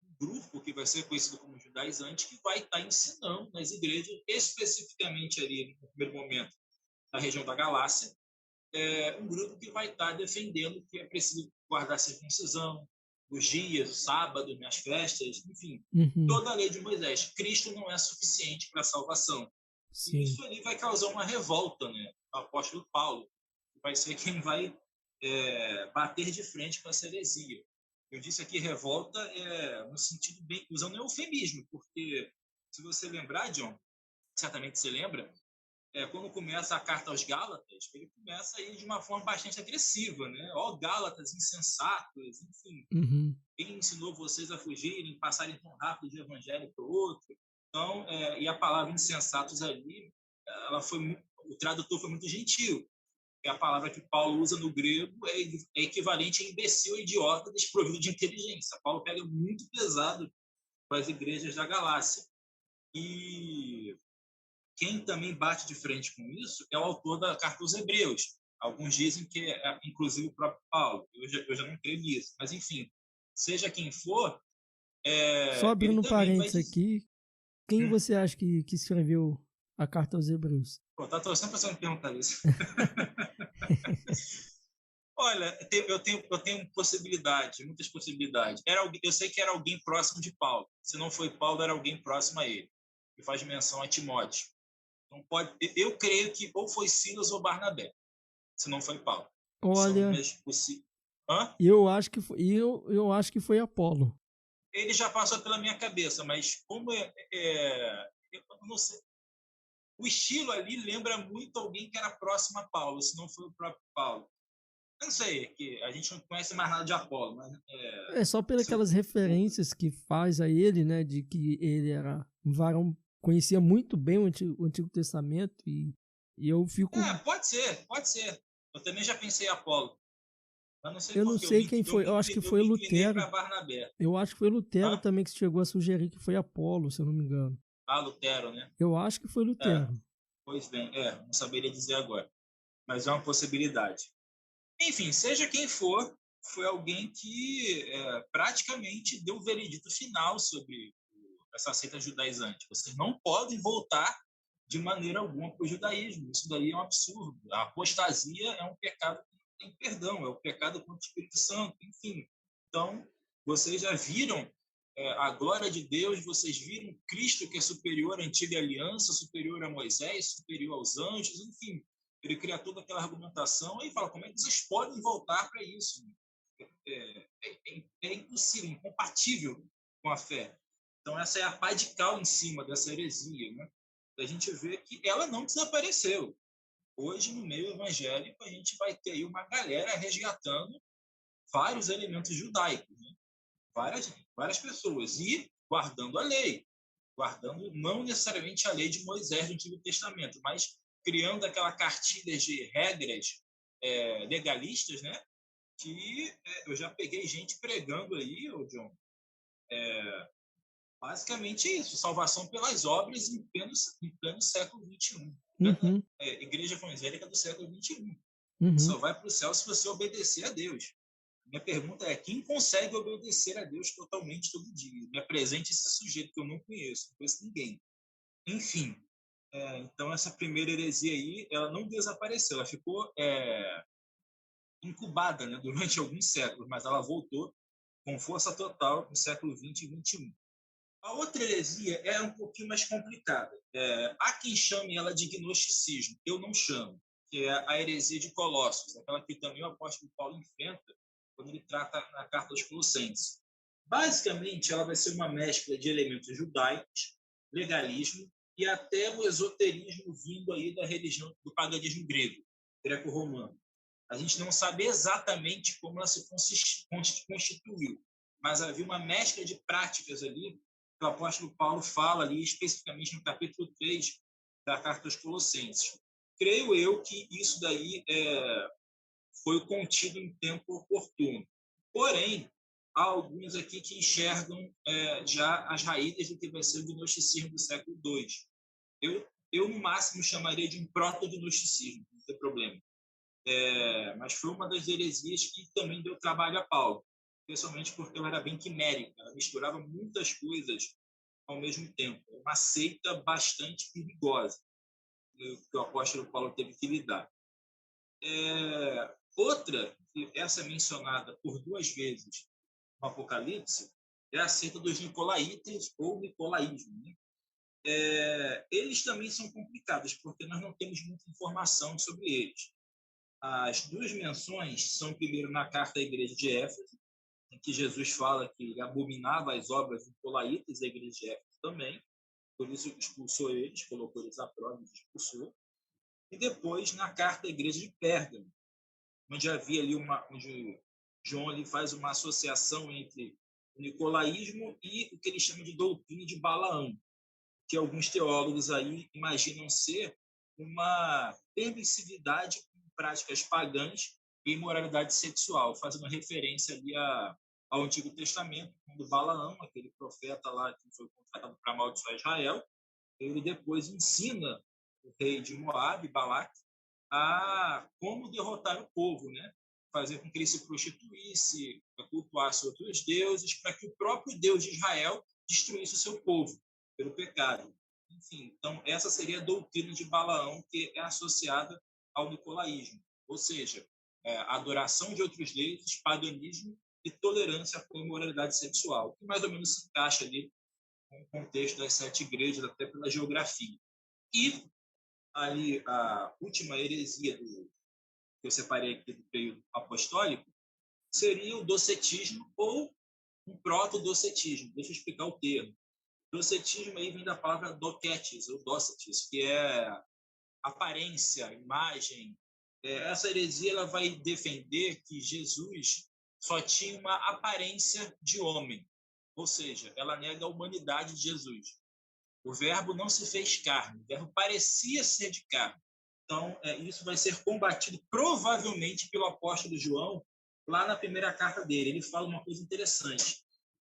um grupo que vai ser conhecido como judaizante, que vai estar ensinando nas igrejas, especificamente ali, no primeiro momento, na região da Galácia, um grupo que vai estar defendendo que é preciso guardar a circuncisão, os dias, os sábados, as festas, enfim, toda a lei de Moisés. Cristo não é suficiente para a salvação. Sim. E isso ali vai causar uma revolta, né? O apóstolo Paulo, que vai ser quem vai bater de frente com essa heresia. Eu disse aqui revolta no sentido bem, usando eufemismo, porque se você lembrar, John, certamente você lembra, quando começa a carta aos Gálatas, ele começa aí de uma forma bastante agressiva, né? Ó, Gálatas insensatos, enfim. Uhum. Ele ensinou vocês a fugirem, passarem tão rápido de um evangelho para o outro. Então, e a palavra insensatos ali, o tradutor foi muito gentil. Que a palavra que Paulo usa no grego é equivalente a imbecil, idiota, desprovido de inteligência. Paulo pega muito pesado com as igrejas da Galácia. E quem também bate de frente com isso é o autor da carta aos Hebreus. Alguns dizem que é, inclusive, o próprio Paulo. Eu já não creio nisso. Mas, enfim, seja quem for, Só ele abrindo um também vai parênteses dizer... aqui, quem você acha que escreveu a carta aos Hebreus? Pô, tá torcendo para você me perguntar isso. Olha, eu tenho possibilidade, muitas possibilidades. Eu sei que era alguém próximo de Paulo. Se não foi Paulo, era alguém próximo a ele. Que faz menção a Timóteo. Então eu creio que ou foi Silas ou Barnabé, se não foi Paulo. São Olha, minhas Hã? eu acho que foi Apolo. Ele já passou pela minha cabeça, mas como eu não sei. O estilo ali lembra muito alguém que era próximo a Paulo, se não foi o próprio Paulo. Eu não sei, que a gente não conhece mais nada de Apolo, mas É só pelas referências que faz a ele, né, de que ele era um varão, conhecia muito bem o Antigo Testamento e eu fico... pode ser, pode ser. Eu também já pensei em Apolo, mas não sei Eu não por que sei quem foi, eu acho que eu foi me inclinei Lutero. para Barnabé. Eu acho que foi Lutero Hã? também que chegou a sugerir que foi Apolo, se eu não me engano. Ah, Lutero, né? Eu acho que foi É, Lutero. pois bem, não saberia dizer agora, mas é uma possibilidade. Enfim, seja quem for, foi alguém que praticamente deu o veredito final sobre essa seita judaizante. Vocês não podem voltar de maneira alguma para o judaísmo. Isso daí é um absurdo. A apostasia é um pecado que não tem perdão, é o pecado contra o Espírito Santo, enfim. Então, vocês já viram a glória de Deus, vocês viram Cristo que é superior à antiga aliança, superior a Moisés, superior aos anjos, enfim. Ele cria toda aquela argumentação e fala, como é que vocês podem voltar para isso? É impossível, incompatível com a fé. Então, essa é a pá de cal em cima dessa heresia, né? A gente vê que ela não desapareceu. Hoje, no meio evangélico, a gente vai ter aí uma galera resgatando vários elementos judaicos, né? Várias pessoas, e guardando a lei, guardando não necessariamente a lei de Moisés do Antigo Testamento, mas criando aquela cartilha de regras legalistas, né? Que eu já peguei gente pregando aí, John, basicamente isso, salvação pelas obras em pleno século XXI. Uhum, Igreja evangélica do século XXI. uhum. Só vai para o céu se você obedecer a Deus. Minha pergunta é, quem consegue obedecer a Deus totalmente todo dia? Me apresente esse sujeito que eu não conheço ninguém. Enfim, então essa primeira heresia aí, ela não desapareceu, ela ficou incubada, né, durante alguns séculos, mas ela voltou com força total no século XX e XXI. A outra heresia é um pouquinho mais complicada. Há quem chame ela de gnosticismo, eu não chamo, que é a heresia de Colossos, aquela que também o apóstolo Paulo enfrenta quando ele trata na carta aos Colossenses. Basicamente, ela vai ser uma mescla de elementos judaicos, legalismo e até o esoterismo vindo aí da religião do paganismo grego, greco-romano. A gente não sabe exatamente como ela se constituiu, mas havia uma mescla de práticas ali que o apóstolo Paulo fala ali especificamente no capítulo 3 da carta aos Colossenses. Creio eu que isso daí foi contido em tempo oportuno. Porém, há alguns aqui que enxergam já as raízes do que vai ser o gnosticismo do século II. Eu no máximo, chamaria de um proto-gnosticismo, não tem problema. Mas foi uma das heresias que também deu trabalho a Paulo, principalmente porque ela era bem quimérica, ela misturava muitas coisas ao mesmo tempo. Uma seita bastante perigosa que o apóstolo Paulo teve que lidar. Outra, essa é mencionada por duas vezes no Apocalipse, é a seita dos nicolaítas ou nicolaísmo. Né? Eles também são complicados, porque nós não temos muita informação sobre eles. As duas menções são, primeiro, na carta à igreja de Éfeso, em que Jesus fala que ele abominava as obras dos nicolaítas, da igreja de Éfeso também, por isso expulsou eles, colocou eles à prova e expulsou. E depois, na carta à igreja de Pérgamo, onde havia ali onde João ali faz uma associação entre o nicolaísmo e o que ele chama de doutrina de Balaão, que alguns teólogos aí imaginam ser uma permissividade com práticas pagãs e imoralidade sexual, fazendo referência ali ao Antigo Testamento, quando Balaão, aquele profeta lá que foi contratado para amaldiçoar Israel, ele depois ensina o rei de Moabe, Balaque, a como derrotar o povo, né? Fazer com que ele se prostituísse, cultuasse outros deuses, para que o próprio Deus de Israel destruísse o seu povo pelo pecado. Enfim, então essa seria a doutrina de Balaão, que é associada ao nicolaísmo, ou seja, a adoração de outros deuses, paganismo e tolerância com imoralidade sexual, que mais ou menos se encaixa ali com o contexto das 7 igrejas, até pela geografia. E ali a última heresia que eu separei aqui do período apostólico seria o docetismo ou um proto-docetismo. Deixa eu explicar o termo. Docetismo aí vem da palavra docetes, ou docetes, que é aparência, imagem. Essa heresia ela vai defender que Jesus só tinha uma aparência de homem, ou seja, ela nega a humanidade de Jesus. O verbo não se fez carne, o verbo parecia ser de carne. Então, isso vai ser combatido provavelmente pelo apóstolo João lá na primeira carta dele. Ele fala uma coisa interessante.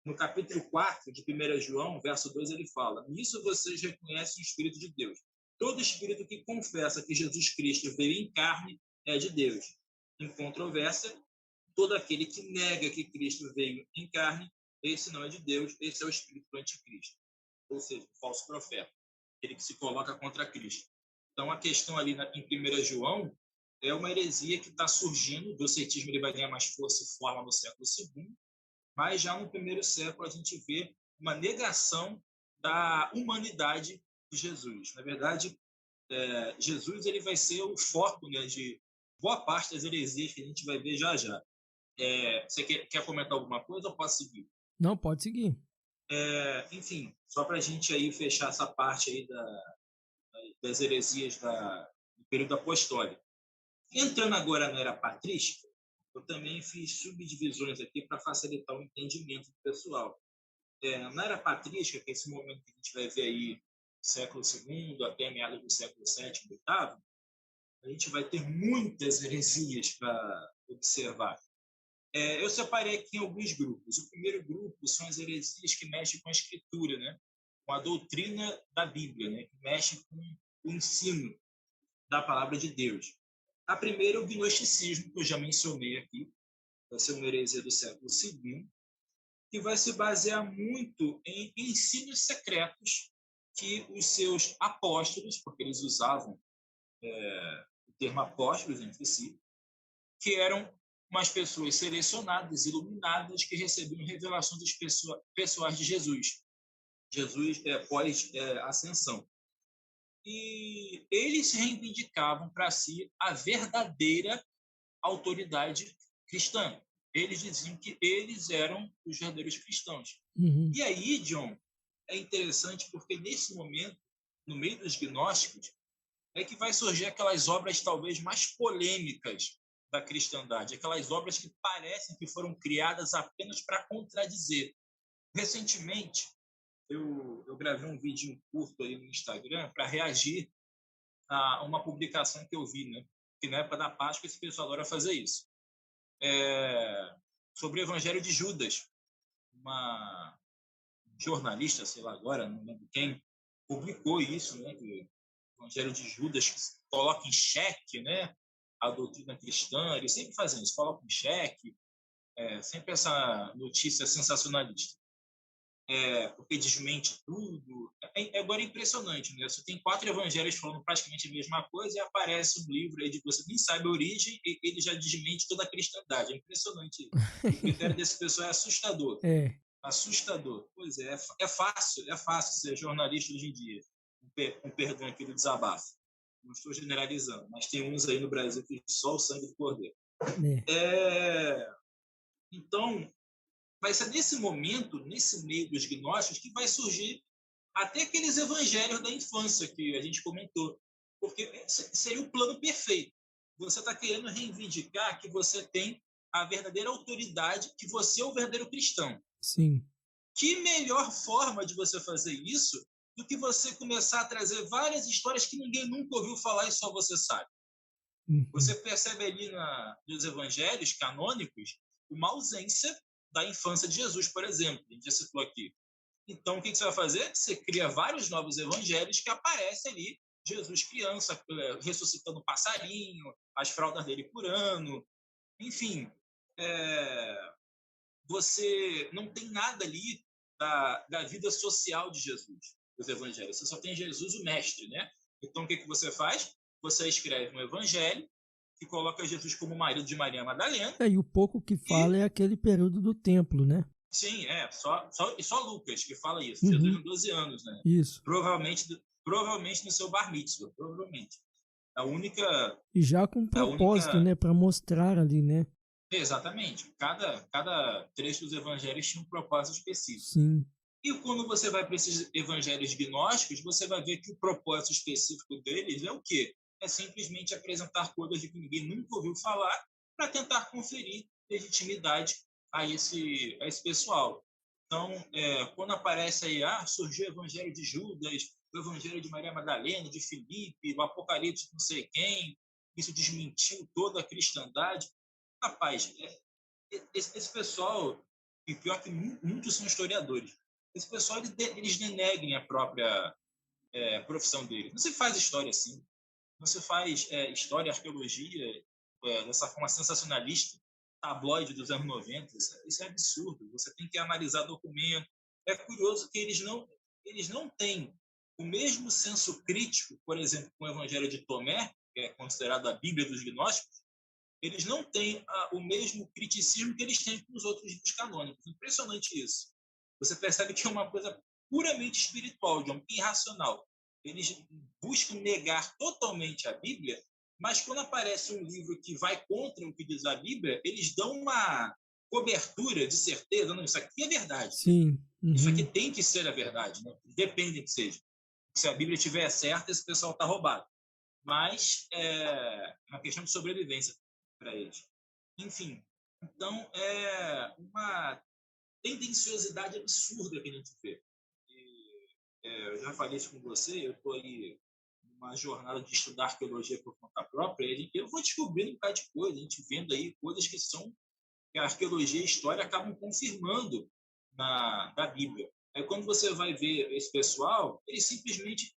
No capítulo 4 de 1 João, verso 2, ele fala: nisso vocês reconhecem o Espírito de Deus. Todo espírito que confessa que Jesus Cristo veio em carne é de Deus. Em controvérsia, todo aquele que nega que Cristo veio em carne, esse não é de Deus, esse é o espírito do anticristo. Ou seja, o falso profeta, aquele que se coloca contra Cristo. Então, a questão ali em 1 João é uma heresia que está surgindo. O docetismo ele vai ganhar mais força e forma no século II, mas já no primeiro século a gente vê uma negação da humanidade de Jesus. Na verdade, Jesus ele vai ser o foco, né, de boa parte das heresias que a gente vai ver já já. Você quer comentar alguma coisa ou posso seguir? Não, pode seguir. Enfim, só para a gente aí fechar essa parte aí das heresias do período apostólico. Entrando agora na era patrística, eu também fiz subdivisões aqui para facilitar o entendimento do pessoal. Na era patrística, que é esse momento que a gente vai ver aí, século II até meados do século VII, VIII, a gente vai ter muitas heresias para observar. Eu separei aqui em alguns grupos. O primeiro grupo são as heresias que mexem com a escritura, né? Com a doutrina da Bíblia, né? Que mexe com o ensino da palavra de Deus. A primeira é o gnosticismo, que eu já mencionei aqui, vai ser uma heresia do século II, que vai se basear muito em ensinos secretos que os seus apóstolos, porque eles usavam o termo apóstolos entre si, que eram umas pessoas selecionadas, iluminadas, que recebiam revelações pessoais de Jesus. Jesus pós-ascensão. E eles reivindicavam para si a verdadeira autoridade cristã. Eles diziam que eles eram os verdadeiros cristãos. Uhum. E aí, John, é interessante porque nesse momento, no meio dos gnósticos, é que vai surgir aquelas obras talvez mais polêmicas da cristandade, aquelas obras que parecem que foram criadas apenas para contradizer. Recentemente, eu gravei um vídeo curto aí no Instagram para reagir a uma publicação que eu vi, né? Que na época da Páscoa esse pessoal adora fazer isso. Sobre o Evangelho de Judas. Uma jornalista, sei lá agora, não lembro quem, publicou isso, né? Que o Evangelho de Judas que coloca em xeque, né? A doutrina cristã, eles sempre fazem isso, colocam em xeque, sempre essa notícia sensacionalista. Porque desmente tudo. Agora é impressionante, né? Você tem 4 evangelhos falando praticamente a mesma coisa e aparece um livro aí de que você nem sabe a origem e ele já desmente toda a cristandade. É impressionante. O critério desse pessoal é assustador. Assustador. Pois é fácil ser jornalista hoje em dia. Com perdão aqui do desabafo. Não estou generalizando, mas tem uns aí no Brasil que só o sangue do cordeiro. Então, vai ser nesse momento, nesse meio dos gnósticos, que vai surgir até aqueles evangelhos da infância que a gente comentou, porque seria o plano perfeito. Você está querendo reivindicar que você tem a verdadeira autoridade, que você é o verdadeiro cristão. Sim. Que melhor forma de você fazer isso do que você começar a trazer várias histórias que ninguém nunca ouviu falar e só você sabe? Você percebe ali nos evangelhos canônicos uma ausência da infância de Jesus, por exemplo, a gente já citou aqui. Então, o que você vai fazer? Você cria vários novos evangelhos que aparecem ali, Jesus criança, ressuscitando um passarinho, as fraldas dele curando, enfim. Você não tem nada ali da vida social de Jesus, os evangelhos. Você só tem Jesus, o mestre, né? Então, o que você faz? Você escreve um evangelho que coloca Jesus como marido de Maria Madalena. E o pouco que fala é aquele período do templo, né? Sim, só Lucas que fala isso. Jesus com 12 anos, né? Isso. Provavelmente no seu bar mitzvah, provavelmente. A única... E já com propósito, né? Para mostrar ali, né? Exatamente. Cada trecho dos evangelhos tinha um propósito específico. Sim. E quando você vai para esses evangelhos gnósticos, você vai ver que o propósito específico deles é o quê? É simplesmente apresentar coisas de que ninguém nunca ouviu falar para tentar conferir legitimidade a esse pessoal. Então, quando aparece aí, surgiu o evangelho de Judas, o evangelho de Maria Madalena, de Filipe, o Apocalipse de não sei quem, isso desmentiu toda a cristandade. Rapaz, esse pessoal, e pior que muitos são historiadores, esse pessoal, eles deneguem a própria profissão deles. Não se faz história assim. Não se faz história, arqueologia dessa forma sensacionalista, tabloide dos anos 90. Isso é absurdo. Você tem que analisar documento. É curioso que eles não têm o mesmo senso crítico, por exemplo, com o Evangelho de Tomé, que é considerado a Bíblia dos gnósticos. Eles não têm o mesmo criticismo que eles têm com os outros livros canônicos. Impressionante isso. Você percebe que é uma coisa puramente espiritual, de um irracional. Eles buscam negar totalmente a Bíblia, mas quando aparece um livro que vai contra o que diz a Bíblia, eles dão uma cobertura de certeza. Não, isso aqui é verdade. Sim. Isso aqui tem que ser a verdade. Né? Depende que seja. Se a Bíblia estiver certa, esse pessoal está roubado. Mas é uma questão de sobrevivência para eles. Enfim, então é uma tendenciosidade absurda que a gente vê. Eu já falei isso com você, eu estou aí numa jornada de estudar arqueologia por conta própria, e eu vou descobrindo um bocado de coisa, a gente vendo aí coisas que a arqueologia e a história acabam confirmando da Bíblia. Aí quando você vai ver esse pessoal, eles simplesmente,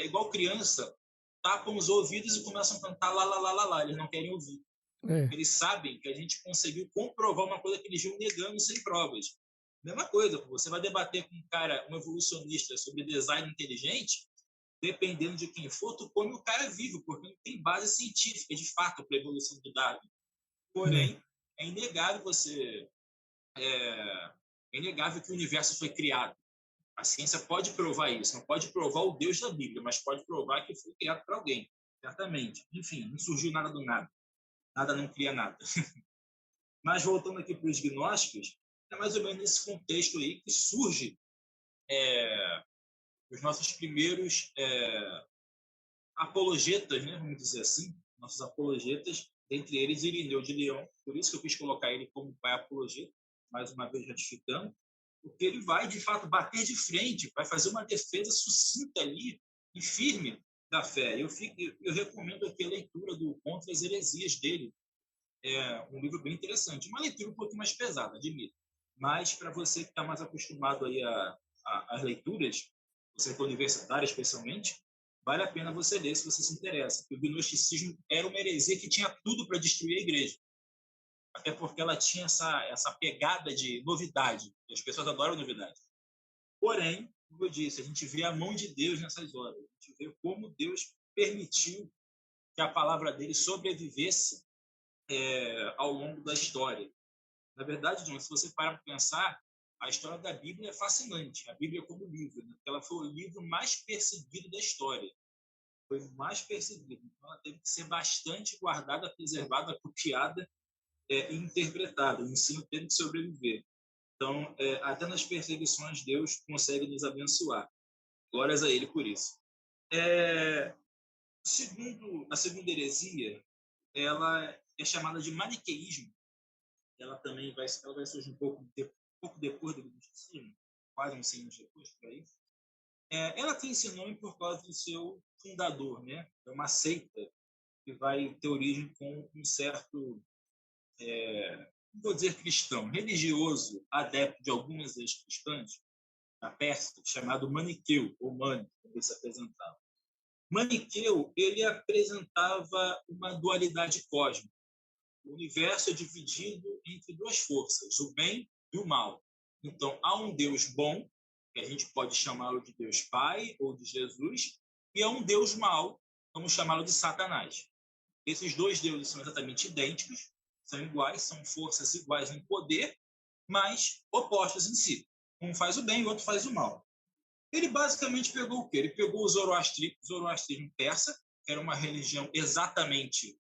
igual criança, tapam os ouvidos e começam a cantar lá, lá, lá, lá, lá. Eles não querem ouvir. Eles sabem que a gente conseguiu comprovar uma coisa que eles iam negando sem provas. Mesma coisa, você vai debater com um cara, um evolucionista, sobre design inteligente, dependendo de quem for, tu põe o cara vivo, porque não tem base científica, de fato, para a evolução do Darwin. Porém, é inegável é inegável que o universo foi criado. A ciência pode provar isso, não pode provar o Deus da Bíblia, mas pode provar que foi criado por alguém, certamente. Enfim, não surgiu nada do nada. Nada não cria nada. Mas voltando aqui para os gnósticos, é mais ou menos nesse contexto aí que surge os nossos primeiros apologetas, né, vamos dizer assim, nossos apologetas, dentre eles Irineu de Leão, por isso que eu quis colocar ele como pai apologeta, mais uma vez ratificando, porque ele vai, de fato, bater de frente, vai fazer uma defesa sucinta ali e firme da fé. Eu recomendo aqui a leitura do Contra as Heresias dele, um livro bem interessante, uma leitura um pouco mais pesada, admito, mas para você que está mais acostumado aí às leituras, você que é universitário especialmente, vale a pena você ler se você se interessa, porque o gnosticismo era uma heresia que tinha tudo para destruir a igreja, até porque ela tinha essa pegada de novidade, e as pessoas adoram novidade. Porém, como eu disse, a gente vê a mão de Deus nessas horas, a gente vê como Deus permitiu que a palavra dele sobrevivesse ao longo da história. Na verdade, John, se você parar para pensar, a história da Bíblia é fascinante. A Bíblia como livro, né? Ela foi o livro mais perseguido da história. Foi o mais perseguido. Então, ela teve que ser bastante guardada, preservada, copiada e interpretada. O ensino teve que sobreviver. Então, até nas perseguições, Deus consegue nos abençoar. Glórias a Ele por isso. A segunda heresia, ela é chamada de maniqueísmo. Ela também vai surgir um pouco depois do gnosticismo, quase uns 100 anos depois, por aí. Ela tem esse nome por causa do seu fundador, né? É uma seita que vai ter origem com um certo, não vou dizer cristão, religioso, adepto de algumas das cristãs, na Pérsia, chamado Maniqueu, ou Mani, como ele se apresentava. Maniqueu, ele apresentava uma dualidade cósmica. O universo é dividido entre duas forças, o bem e o mal. Então, há um Deus bom, que a gente pode chamá-lo de Deus Pai ou de Jesus, e há um Deus mau, vamos chamá-lo de Satanás. Esses dois deuses são exatamente idênticos, são iguais, são forças iguais em poder, mas opostos em si. Um faz o bem e o outro faz o mal. Ele basicamente pegou o quê? Ele pegou o zoroastrismo persa, que era uma religião exatamente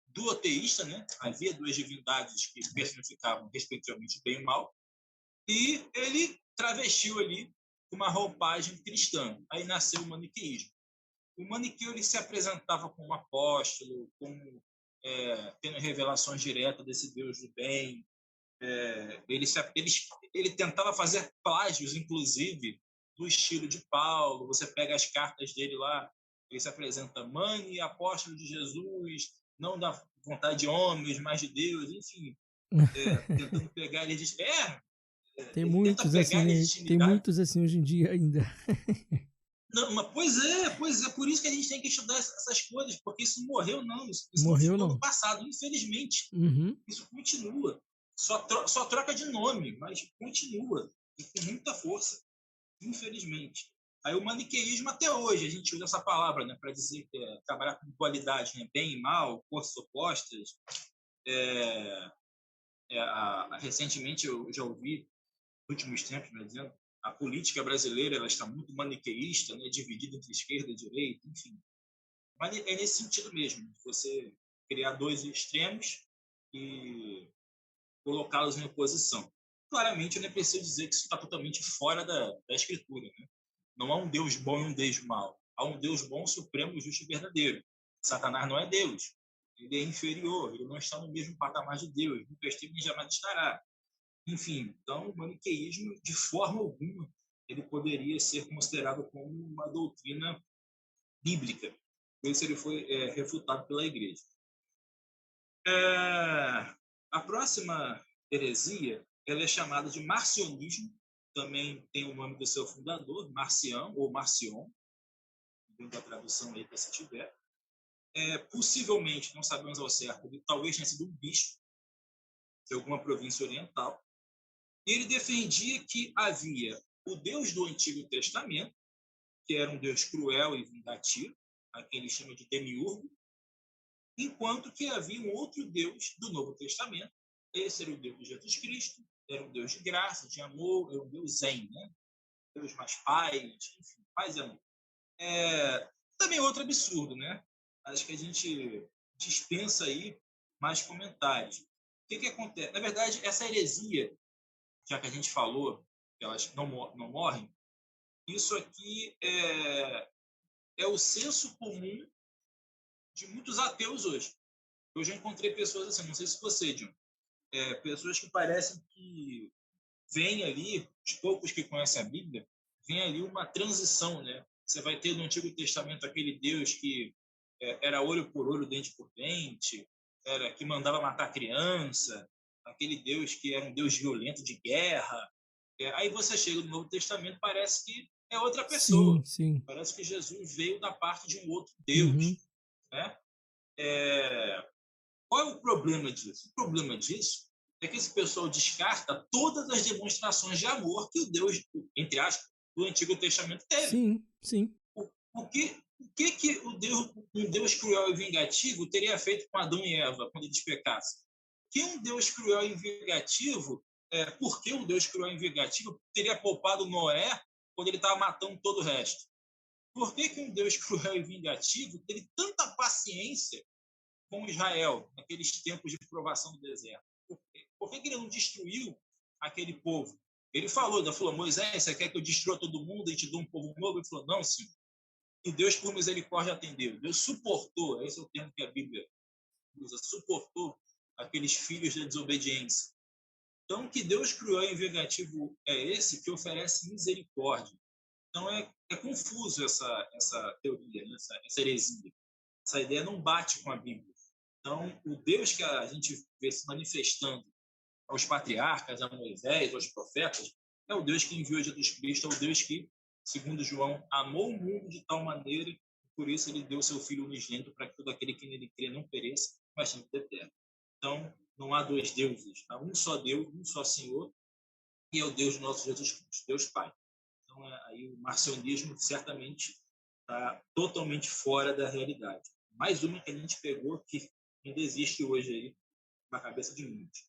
duoteísta, né? Havia duas divindades que personificavam respectivamente o bem e o mal, e ele travestiu ali uma roupagem cristã. Aí nasceu o maniqueísmo. O maniqueu ele se apresentava como apóstolo, como tendo revelações diretas desse Deus do bem. Ele tentava fazer plágios, inclusive, do estilo de Paulo. Você pega as cartas dele lá, ele se apresenta mãe e apóstolo de Jesus, não da vontade de homens, mas de Deus, enfim, tentando pegar ele de... Tem ele tenta muitos pegar assim, a né? Tem legitimidade. muitos assim hoje em dia ainda. Não, mas, pois é, por isso que a gente tem que estudar essas coisas, porque isso morreu não, isso não Morreu ficou no não. passado, infelizmente. Uhum. Isso continua. Só troca de nome, mas continua. E com muita força, infelizmente. Aí o maniqueísmo até hoje, a gente usa essa palavra, né, para dizer que trabalhar com dualidade, né, bem e mal, forças opostas. Recentemente eu já ouvi, nos últimos tempos, né, dizendo a política brasileira ela está muito maniqueísta, né, dividida entre esquerda e direita, enfim. Mas é nesse sentido mesmo, de você criar dois extremos e colocá-los em oposição. Claramente, eu não preciso dizer que isso está totalmente fora da Escritura. Né? Não há um Deus bom e um Deus mau. Há um Deus bom, supremo, justo e verdadeiro. Satanás não é Deus. Ele é inferior, ele não está no mesmo patamar de Deus. Nunca esteve nem jamais estará. Enfim, então, o maniqueísmo, de forma alguma, ele poderia ser considerado como uma doutrina bíblica. Por isso ele foi refutado pela igreja. A próxima heresia ela é chamada de marcionismo, também tem o nome do seu fundador, Marcião ou Marcion, dentro da tradução aí, se tiver. Possivelmente, não sabemos ao certo, ele talvez tenha sido um bispo de alguma província oriental, e ele defendia que havia o Deus do Antigo Testamento, que era um Deus cruel e vingativo, a quem ele chama de Demiurgo, enquanto que havia um outro Deus do Novo Testamento. Esse era o Deus de Jesus Cristo, era um Deus de graça, de amor, era um Deus zen, né? Deus mais paz, enfim, paz e amor. Também outro absurdo, né? Acho que a gente dispensa aí mais comentários. O que acontece? Na verdade, essa heresia, já que a gente falou que elas não morrem, isso aqui é o senso comum de muitos ateus hoje. Eu já encontrei pessoas assim, não sei se você, John, pessoas que parecem que vem ali, os poucos que conhecem a Bíblia, vem ali uma transição, né? Você vai ter no Antigo Testamento aquele Deus que era olho por olho, dente por dente, que mandava matar criança, aquele Deus que era um Deus violento de guerra. Aí você chega no Novo Testamento, parece que é outra pessoa. Sim, sim. Parece que Jesus veio da parte de um outro Deus. Uhum. Né? Qual é o problema disso? O problema disso é que esse pessoal descarta todas as demonstrações de amor que o Deus, entre aspas, do Antigo Testamento teve. Sim, sim. O que um Deus cruel e vingativo teria feito com Adão e Eva quando eles pecassem? Que um Deus cruel e vingativo, por que um Deus cruel e vingativo teria poupado Noé quando ele estava matando todo o resto? Por que um Deus cruel e vingativo teve tanta paciência com Israel naqueles tempos de provação do deserto? Por que ele não destruiu aquele povo? Ele falou, Moisés, você quer que eu destrua todo mundo e te dê um povo novo? Ele falou, não, sim. E Deus, por misericórdia, atendeu. Deus suportou, esse é o termo que a Bíblia usa, suportou aqueles filhos da desobediência. Então, o que Deus criou em vingativo é esse que oferece misericórdia. Então, é confuso essa teoria, né? essa heresia. Essa ideia não bate com a Bíblia. Então, o Deus que a gente vê se manifestando aos patriarcas, a Moisés, aos profetas, é o Deus que enviou Jesus Cristo, é o Deus que, segundo João, amou o mundo de tal maneira, e por isso ele deu seu Filho unigênito para que todo aquele que nele crê não pereça, mas tenha vida eterna. Então, não há dois deuses, há um só Deus, um só Senhor, e é o Deus do nosso Jesus Cristo, Deus Pai. Então, aí o marcionismo certamente está totalmente fora da realidade. Mais uma que a gente pegou que ainda existe hoje aí na cabeça de muitos.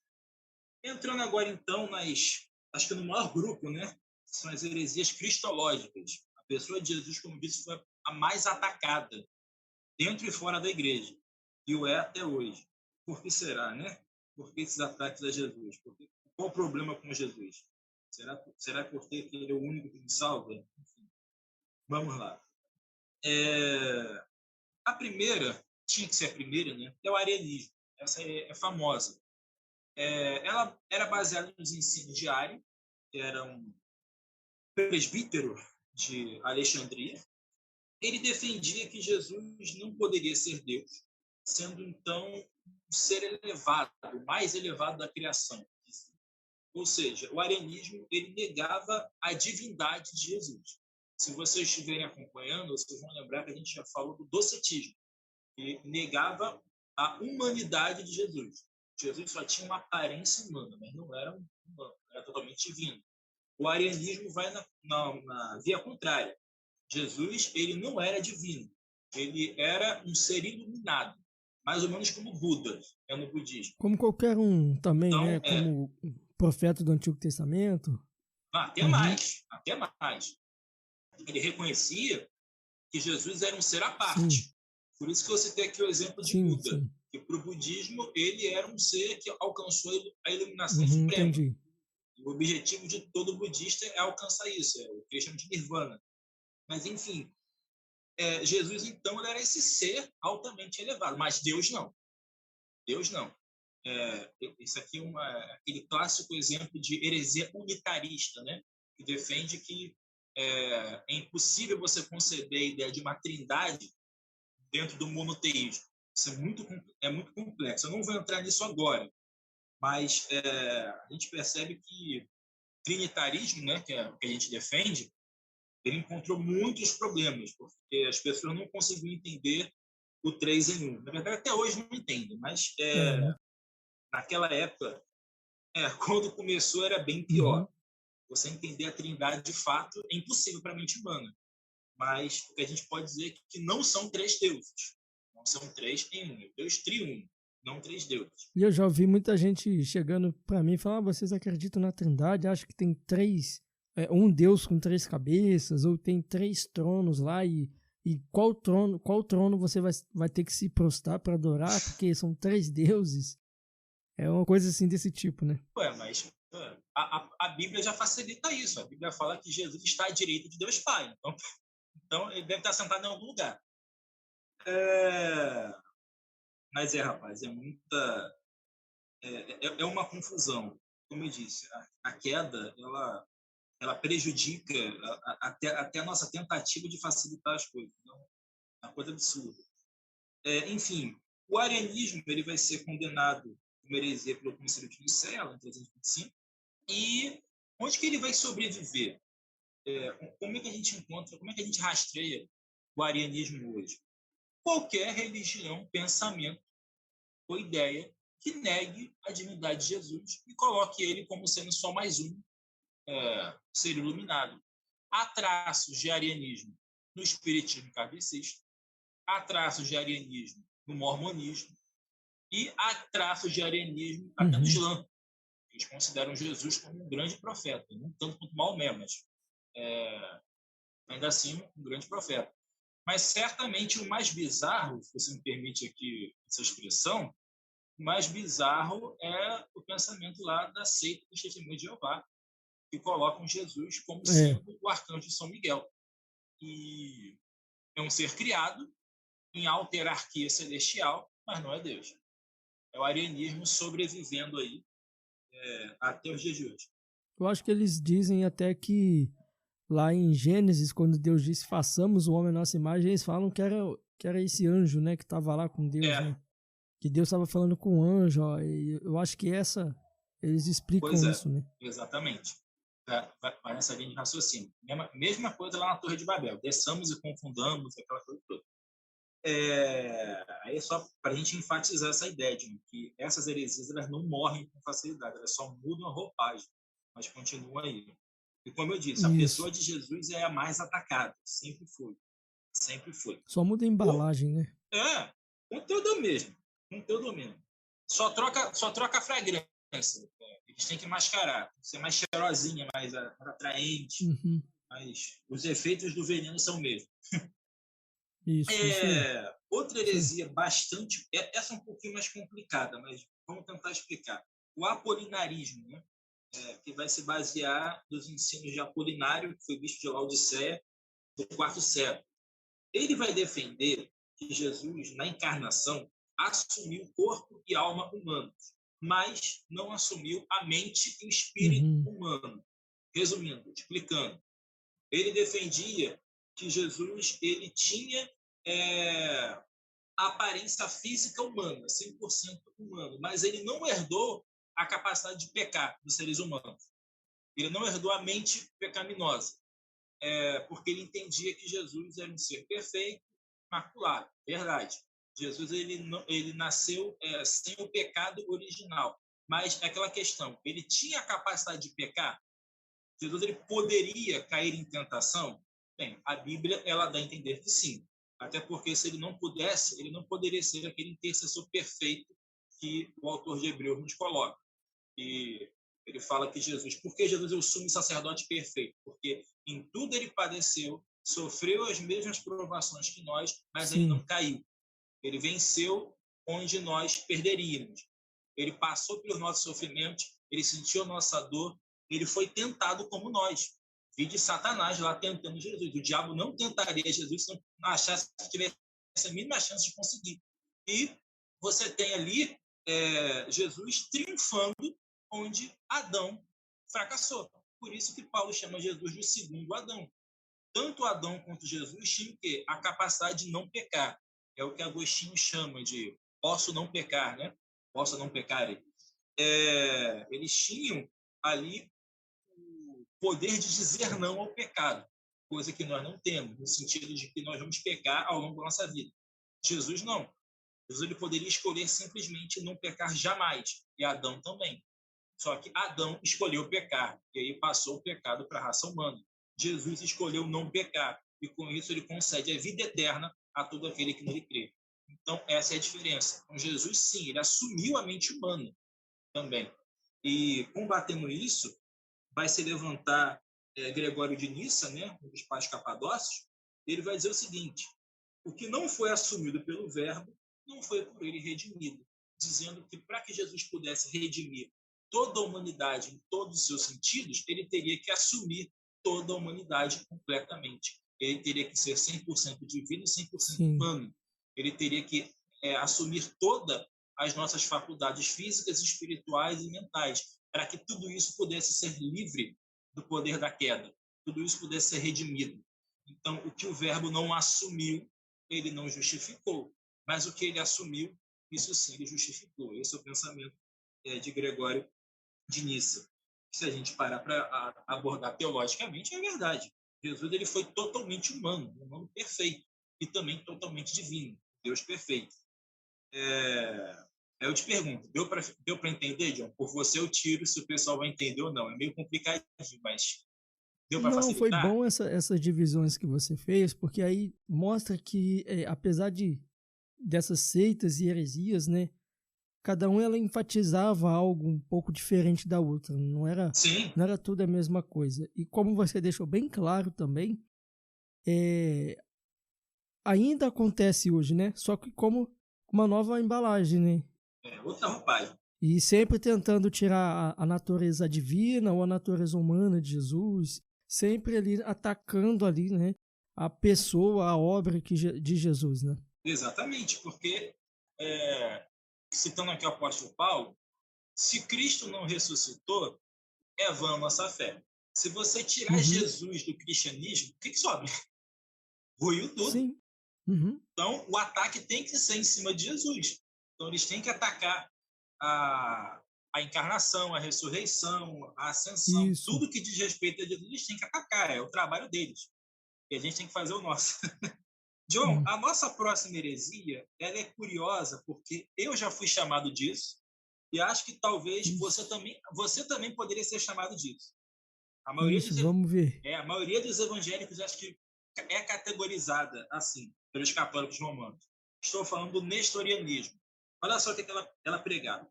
Entrando agora, então, acho que no maior grupo, né? São as heresias cristológicas. A pessoa de Jesus, como disse, foi a mais atacada dentro e fora da igreja. E o é até hoje. Por que será, né? Por que esses ataques a Jesus? Qual o problema com Jesus? Será porque ele é o único que nos salva? Enfim, vamos lá. A primeira, tinha que ser a primeira, né? É o arianismo. Essa é famosa. Ela era baseada nos ensinos de Ario, que era um presbítero de Alexandria. Ele defendia que Jesus não poderia ser Deus, sendo então um ser elevado, o mais elevado da criação. Ou seja, o arianismo ele negava a divindade de Jesus. Se vocês estiverem acompanhando, vocês vão lembrar que a gente já falou do docetismo, que negava a humanidade de Jesus. Jesus só tinha uma aparência humana, mas não era humano, era totalmente divino. O arianismo vai na via contrária. Jesus ele não era divino, ele era um ser iluminado, mais ou menos como Buda é no budismo. Como qualquer um também, Então, né? Como profeta do Antigo Testamento. até mais, até mais. Ele reconhecia que Jesus era um ser à parte. Sim. Por isso que eu citei aqui o exemplo de Buda, Sim. que para o budismo ele era um ser que alcançou a iluminação suprema. Entendi. O objetivo de todo budista é alcançar isso, é o que eles chamam de nirvana. Mas, enfim, Jesus, então, ele era esse ser altamente elevado, mas Deus não. Deus não. Isso aqui é aquele clássico exemplo de heresia unitarista, né? Que defende que é impossível você conceber a ideia de uma trindade dentro do monoteísmo. Isso é muito complexo. Eu não vou entrar nisso agora, mas a gente percebe que trinitarismo, né, que é o que a gente defende, ele encontrou muitos problemas, porque as pessoas não conseguiam entender o 3 em 1. Na verdade, até hoje não entendem, mas naquela época, quando começou, era bem pior. Você entender a trindade de fato é impossível para a mente humana. Mas o que a gente pode dizer é que não são três deuses. Não são três em um. Deus triuno, não três deuses. E eu já ouvi muita gente chegando para mim e falando, vocês acreditam na trindade? Acho que tem um Deus com 3 cabeças, ou tem 3 tronos lá, e qual trono você vai ter que se prostrar para adorar, porque são 3 deuses. É uma coisa assim desse tipo, né? Mas a Bíblia já facilita isso. A Bíblia fala que Jesus está à direita de Deus Pai. Então ele deve estar sentado em algum lugar. Mas rapaz, é muita... É uma confusão. Como eu disse, a queda, ela prejudica até a nossa tentativa de facilitar as coisas. Então, é uma coisa absurda. Enfim, o arianismo ele vai ser condenado como heresia pelo Concílio de Nicéia, em 325. E onde que ele vai sobreviver? Como é que a gente encontra, como é que a gente rastreia o arianismo hoje? Qualquer religião, pensamento ou ideia que negue a divindade de Jesus e coloque ele como sendo só mais um ser iluminado. Há traços de arianismo no espiritismo kardecista, há traços de arianismo no mormonismo e há traços de arianismo até no Islã. Eles consideram Jesus como um grande profeta, não tanto quanto Maomé, mas ainda assim um grande profeta. Mas certamente o mais bizarro, se você me permite aqui essa expressão, O mais bizarro é o pensamento lá da seita dos Testemunhos de Jeová, que colocam Jesus como sendo o arcanjo de São Miguel. E é um ser criado em alta hierarquia celestial, mas não é Deus. É o arianismo sobrevivendo aí até os dias de hoje. Eu acho que eles dizem até que lá em Gênesis, quando Deus disse façamos o homem à nossa imagem, eles falam que era esse anjo, né, que estava lá com Deus, né? Que Deus estava falando com o anjo, ó, e eu acho que eles explicam isso, né? Exatamente. Vai nessa linha de raciocínio. Mesma coisa lá na Torre de Babel. Desçamos e confundamos, aquela coisa toda. Aí é só para a gente enfatizar essa ideia de que essas heresias elas não morrem com facilidade, elas só mudam a roupagem, mas continuam aí. E como eu disse, a pessoa de Jesus é a mais atacada, sempre foi. Sempre foi. Só muda a embalagem, né? Conteúdo mesmo. Só troca a fragrância. Eles têm que mascarar, ser mais cheirosinha, mais atraente. Uhum. Mas os efeitos do veneno são mesmo. Isso. Outra heresia bastante... Essa é um pouquinho mais complicada, mas vamos tentar explicar. O apolinarismo, né? Que vai se basear nos ensinos de Apolinário, que foi bispo de Laodiceia, do quarto século. Ele vai defender que Jesus, na encarnação, assumiu corpo e alma humanos, mas não assumiu a mente e o espírito humano. Resumindo, explicando, ele defendia que Jesus ele tinha a aparência física humana, 100% humano, mas ele não herdou a capacidade de pecar dos seres humanos. Ele não herdou a mente pecaminosa, porque ele entendia que Jesus era um ser perfeito, imaculado. Verdade. Jesus ele nasceu sem o pecado original. Mas é aquela questão, ele tinha a capacidade de pecar? Jesus ele poderia cair em tentação? Bem, a Bíblia ela dá a entender que sim. Até porque se ele não pudesse, ele não poderia ser aquele intercessor perfeito que o autor de Hebreus nos coloca. E ele fala que Jesus... Por que Jesus é o sumo sacerdote perfeito? Porque em tudo ele padeceu, sofreu as mesmas provações que nós, mas ele não caiu. Ele venceu onde nós perderíamos. Ele passou pelos nossos sofrimentos, ele sentiu a nossa dor, ele foi tentado como nós. Vide Satanás lá tentando Jesus. O diabo não tentaria Jesus se não achasse que tivesse a mínima chance de conseguir. E você tem ali Jesus triunfando onde Adão fracassou. Por isso que Paulo chama Jesus de segundo Adão. Tanto Adão quanto Jesus tinham a capacidade de não pecar. É o que Agostinho chama de posso não pecar, né? Posso não pecar. Eles tinham ali o poder de dizer não ao pecado, coisa que nós não temos, no sentido de que nós vamos pecar ao longo da nossa vida. Jesus não. Jesus ele poderia escolher simplesmente não pecar jamais, e Adão também. Só que Adão escolheu pecar, e aí passou o pecado para a raça humana. Jesus escolheu não pecar, e com isso ele concede a vida eterna a todo aquele que nele crê. Então, essa é a diferença. Então, Jesus, sim, ele assumiu a mente humana também. E, combatendo isso, vai se levantar Gregório de Nissa, né, um dos pais capadócios, ele vai dizer o seguinte: o que não foi assumido pelo Verbo, não foi por ele redimido, dizendo que para que Jesus pudesse redimir toda a humanidade em todos os seus sentidos, ele teria que assumir toda a humanidade completamente. Ele teria que ser 100% divino e 100% humano. Ele teria que assumir todas as nossas faculdades físicas, espirituais e mentais, para que tudo isso pudesse ser livre do poder da queda, tudo isso pudesse ser redimido. Então, o que o Verbo não assumiu, ele não justificou, mas o que ele assumiu, isso sim ele justificou. Esse é o pensamento de Gregório de Nissa. Se a gente parar para abordar teologicamente, é verdade. Jesus ele foi totalmente humano, um humano perfeito, e também totalmente divino, Deus perfeito. Eu te pergunto, deu para entender, John? Por você eu tiro se o pessoal vai entender ou não. É meio complicadinho, mas deu para facilitar? Não, foi bom essas divisões que você fez, porque aí mostra que, apesar dessas seitas e heresias, né, cada um ela enfatizava algo um pouco diferente da outra, não era tudo a mesma coisa. E como você deixou bem claro também, ainda acontece hoje, né? Só que como uma nova embalagem, né? É outra roupagem. E sempre tentando tirar a natureza divina ou a natureza humana de Jesus, sempre ali atacando ali, né, a pessoa, a obra de Jesus, né? Exatamente, porque, citando aqui o apóstolo Paulo, se Cristo não ressuscitou, é vã a nossa fé. Se você tirar Uhum. Jesus do cristianismo, o que sobra? Ruiu tudo. Sim. Uhum. Então, o ataque tem que ser em cima de Jesus. Então, eles têm que atacar a, a encarnação, a ressurreição, a ascensão, Isso. tudo que diz respeito a Jesus, eles têm que atacar. É o trabalho deles. E a gente tem que fazer o nosso. John, Hum. a nossa próxima heresia, ela é curiosa, porque eu já fui chamado disso, e acho que talvez Isso. você também poderia ser chamado disso. Isso, vamos ver. A maioria dos evangélicos acho que é categorizada assim, pelos católicos romanos. Estou falando do nestorianismo. Olha só o que ela pregava.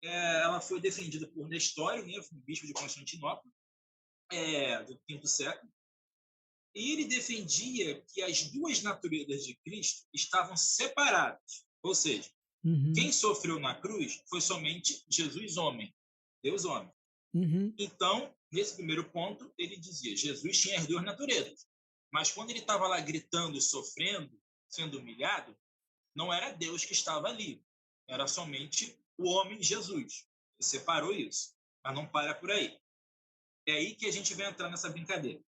Ela foi defendida por Nestório, né, o bispo de Constantinopla, do quinto século, e ele defendia que as duas naturezas de Cristo estavam separadas. Ou seja, Uhum. quem sofreu na cruz foi somente Jesus homem, Deus homem. Uhum. Então, nesse primeiro ponto, ele dizia, Jesus tinha as duas naturezas. Mas quando ele estava lá gritando, sofrendo, sendo humilhado, não era Deus que estava ali. Era somente o homem Jesus. Ele separou isso. Mas não para por aí. É aí que a gente vai entrar nessa brincadeira.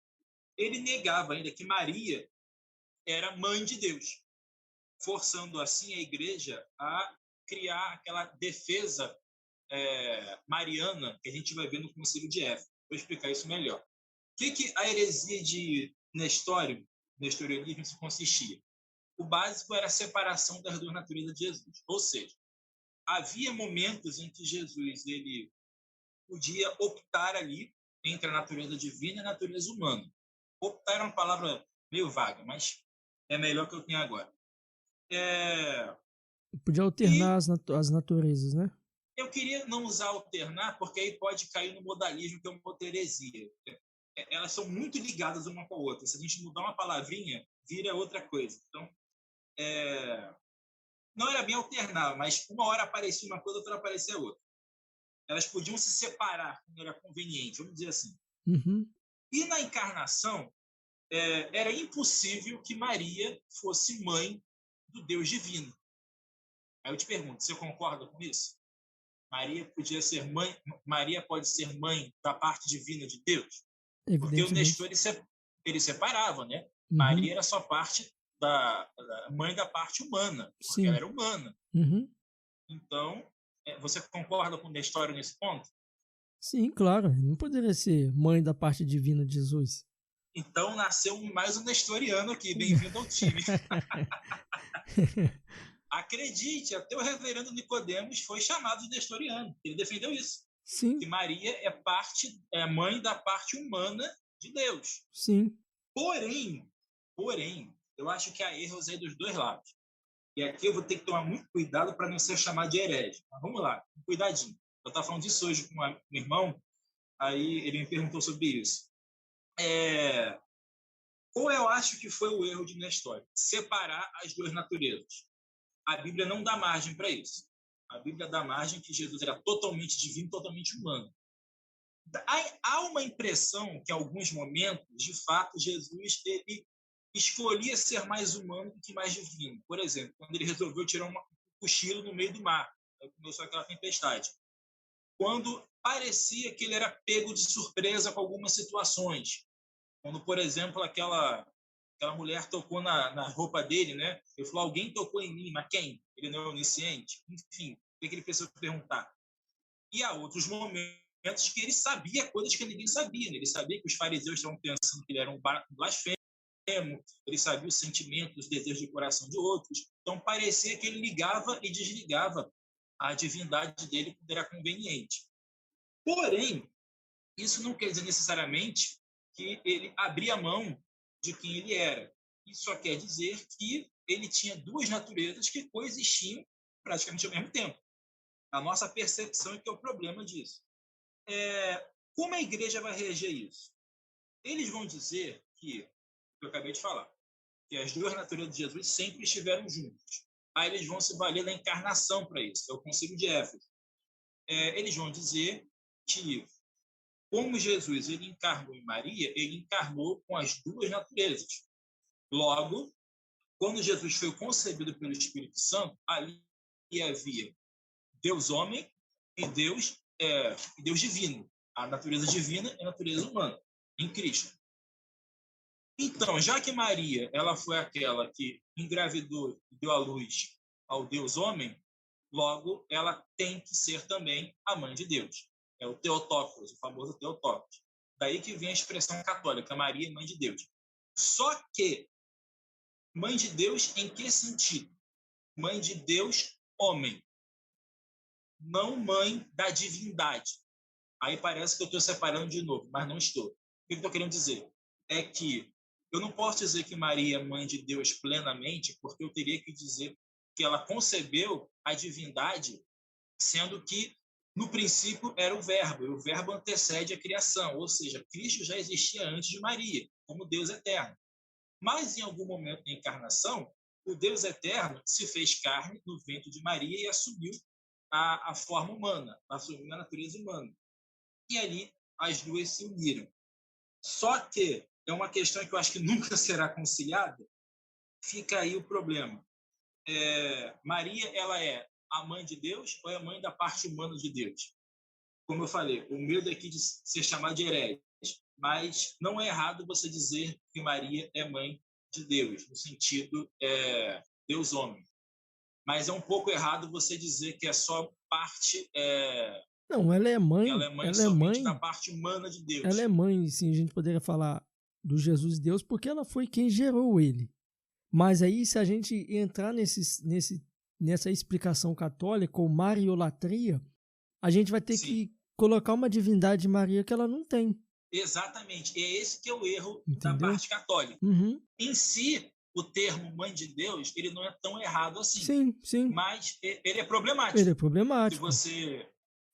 Ele negava ainda que Maria era mãe de Deus, forçando assim a igreja a criar aquela defesa mariana que a gente vai ver no Concílio de Éfeso. Vou explicar isso melhor. O que a heresia de nestorianismo consistia? O básico era a separação das duas naturezas de Jesus. Ou seja, havia momentos em que Jesus ele podia optar ali entre a natureza divina e a natureza humana. Optar é uma palavra meio vaga, mas é melhor que eu tenho agora. Podia alternar E as naturezas, né? eu queria não usar alternar, porque aí pode cair no modalismo, que é uma outra heresia. Elas são muito ligadas uma com a outra. Se a gente mudar uma palavrinha, vira outra coisa. Então, não era bem alternar, mas uma hora aparecia uma coisa, outra aparecia outra. Elas podiam se separar quando era conveniente, vamos dizer assim. Uhum. E na encarnação, era impossível que Maria fosse mãe do Deus divino. Aí eu te pergunto, você concorda com isso? Maria pode ser mãe da parte divina de Deus? Porque o Nestor Evidentemente. ele separava, né? Uhum. Maria era só parte da mãe da parte humana, porque ela Sim. era humana. Uhum. Então, você concorda com o Nestor nesse ponto? Sim, claro. Não poderia ser mãe da parte divina de Jesus. Então, nasceu mais um nestoriano aqui. Bem-vindo ao time. Acredite, até o reverendo Nicodemos foi chamado de nestoriano. Ele defendeu isso. Sim. Que Maria é mãe da parte humana de Deus. Sim. Porém, eu acho que há erros aí dos dois lados. E aqui eu vou ter que tomar muito cuidado para não ser chamado de herege. Mas vamos lá, cuidadinho. Eu estava falando disso hoje com um irmão, aí ele me perguntou sobre isso. Ou eu acho que foi o erro de Nestor, separar as duas naturezas. A Bíblia não dá margem para isso. A Bíblia dá margem que Jesus era totalmente divino, totalmente humano. Há uma impressão que, em alguns momentos, de fato, Jesus ele escolhia ser mais humano do que mais divino. Por exemplo, quando ele resolveu tirar um cochilo no meio do mar, começou aquela tempestade. Quando parecia que ele era pego de surpresa com algumas situações. Quando, por exemplo, aquela mulher tocou na roupa dele, né? Ele falou, alguém tocou em mim, mas quem? Ele não é onisciente? Enfim, o que ele precisou perguntar? E há outros momentos que ele sabia coisas que ninguém sabia. Né? Ele sabia que os fariseus estavam pensando que ele era um blasfemo, ele sabia os sentimentos, os desejos do coração de outros. Então, parecia que ele ligava e desligava a divindade dele quando era conveniente. Porém, isso não quer dizer necessariamente que ele abria mão de quem ele era. Isso só quer dizer que ele tinha duas naturezas que coexistiam praticamente ao mesmo tempo. A nossa percepção é que é o problema disso. Como a igreja vai reger isso? Eles vão dizer que eu acabei de falar, que as duas naturezas de Jesus sempre estiveram juntas. aí eles vão se valer da encarnação para isso, que é o Concílio de Éfeso. Eles vão dizer que, como Jesus ele encarnou em Maria, ele encarnou com as duas naturezas. Logo, quando Jesus foi concebido pelo Espírito Santo, ali havia Deus homem e Deus divino. A natureza divina e a natureza humana, em Cristo. Então, já que Maria ela foi aquela que engravidou e deu à luz ao Deus homem, logo ela tem que ser também a mãe de Deus. É o Theotokos, o famoso Theotokos. Daí que vem a expressão católica, Maria é mãe de Deus. Só que mãe de Deus em que sentido? Mãe de Deus, homem. Não mãe da divindade. Aí parece que eu estou separando de novo, mas não estou. O que eu estou querendo dizer? É que eu não posso dizer que Maria é mãe de Deus plenamente, porque eu teria que dizer que ela concebeu a divindade, sendo que, no princípio, era o Verbo, e o Verbo antecede a criação, ou seja, Cristo já existia antes de Maria, como Deus eterno. Mas, em algum momento da encarnação, o Deus eterno se fez carne no ventre de Maria e assumiu a forma humana, assumiu a natureza humana. E ali as duas se uniram. Só que é uma questão que eu acho que nunca será conciliada. Fica aí o problema. Maria, ela é a mãe de Deus ou é a mãe da parte humana de Deus? Como eu falei, o medo aqui de ser chamado de herege, mas não é errado você dizer que Maria é mãe de Deus, no sentido Deus homem. Mas é um pouco errado você dizer que é só parte... Não, ela é mãe. Ela é mãe ela somente é mãe, da parte humana de Deus. Ela é mãe, sim, a gente poderia falar do Jesus Deus, porque ela foi quem gerou ele. Mas aí, se a gente entrar nessa explicação católica, ou mariolatria, a gente vai ter que colocar uma divindade de Maria que ela não tem. Exatamente. É esse que é o erro Entendeu? da parte católica. Uhum. Em si, o termo mãe de Deus, ele não é tão errado assim. Sim, sim. Mas ele é problemático. Ele é problemático. Se você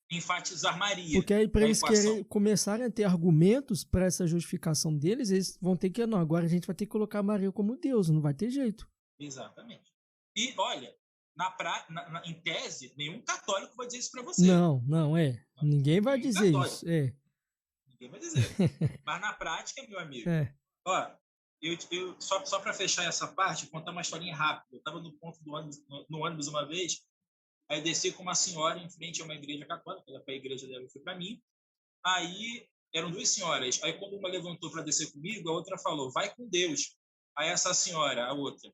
enfatizar Maria. Porque aí, para eles começarem a ter argumentos para essa justificação deles, eles vão ter que, não, agora a gente vai ter que colocar Maria como Deus, não vai ter jeito. Exatamente. E, olha, em tese, nenhum católico vai dizer isso para você. Não, ninguém vai dizer católico. Isso. Ninguém vai dizer. Mas na prática, meu amigo, ó, eu só para fechar essa parte, vou contar uma historinha rápida. Eu estava no ponto no ônibus uma vez, aí desci com uma senhora em frente a uma igreja católica, ela foi a igreja dela e foi para mim. Aí eram duas senhoras. Aí quando uma levantou para descer comigo, a outra falou, vai com Deus. Aí essa senhora, a outra,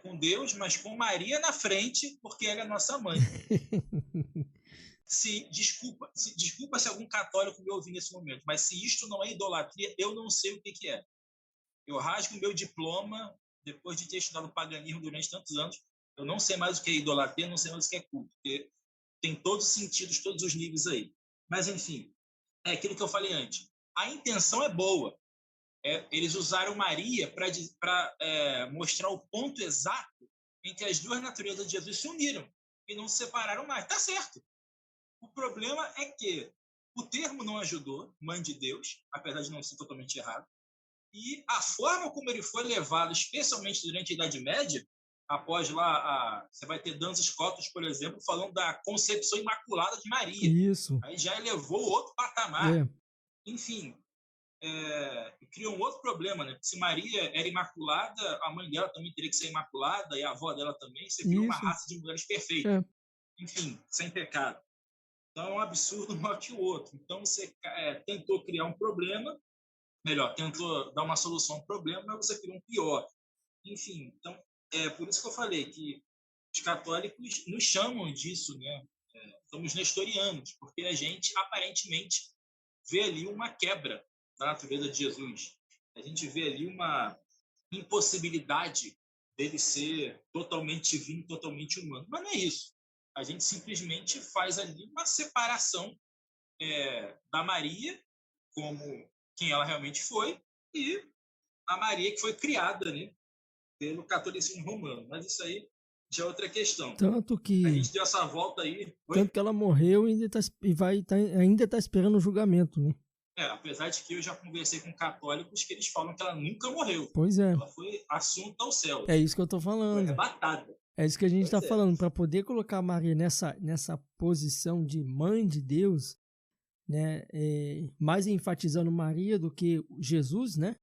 com Deus, mas com Maria na frente, porque ela é nossa mãe. Desculpa se algum católico me ouvir nesse momento, mas se isto não é idolatria, eu não sei o que é. Eu rasgo meu diploma, depois de ter estudado paganismo durante tantos anos, eu não sei mais o que é idolatria, não sei mais o que é culto, porque tem todos os sentidos, todos os níveis aí. Mas, enfim, é aquilo que eu falei antes. A intenção é boa. Eles usaram Maria para mostrar o ponto exato em que as duas naturezas de Jesus se uniram e não se separaram mais. Tá certo. O problema é que o termo não ajudou, mãe de Deus, apesar de não ser totalmente errado, e a forma como ele foi levado, especialmente durante a Idade Média, após lá, você vai ter Duns Scotus, por exemplo, falando da concepção imaculada de Maria. Isso. Aí já elevou outro patamar. Enfim, criou um outro problema, né? Se Maria era imaculada, a mãe dela também teria que ser imaculada, e a avó dela também. Você criou uma raça de mulheres perfeitas. Enfim, sem pecado. Então, é um absurdo maior que o outro. Então, você tentou criar um problema, tentou dar uma solução ao problema, mas você criou um pior. Enfim, então, por isso que eu falei que os católicos nos chamam disso, né? Somos nestorianos, porque a gente, aparentemente, vê ali uma quebra da natureza de Jesus. A gente vê ali uma impossibilidade dele ser totalmente divino, totalmente humano. Mas não é isso. A gente simplesmente faz ali uma separação da Maria como quem ela realmente foi e a Maria que foi criada, né, pelo catolicismo romano. Mas isso aí já é outra questão. Tanto que a gente deu essa volta aí. Tanto que ela morreu e ainda está esperando o julgamento, né? Apesar de que eu já conversei com católicos que eles falam que ela nunca morreu. Pois é. Ela foi assunta ao céu. É isso que eu tô falando. Foi arrebatada. É isso que a gente está Pois é. falando, para poder colocar Maria nessa posição de mãe de Deus, né, mais enfatizando Maria do que Jesus, né,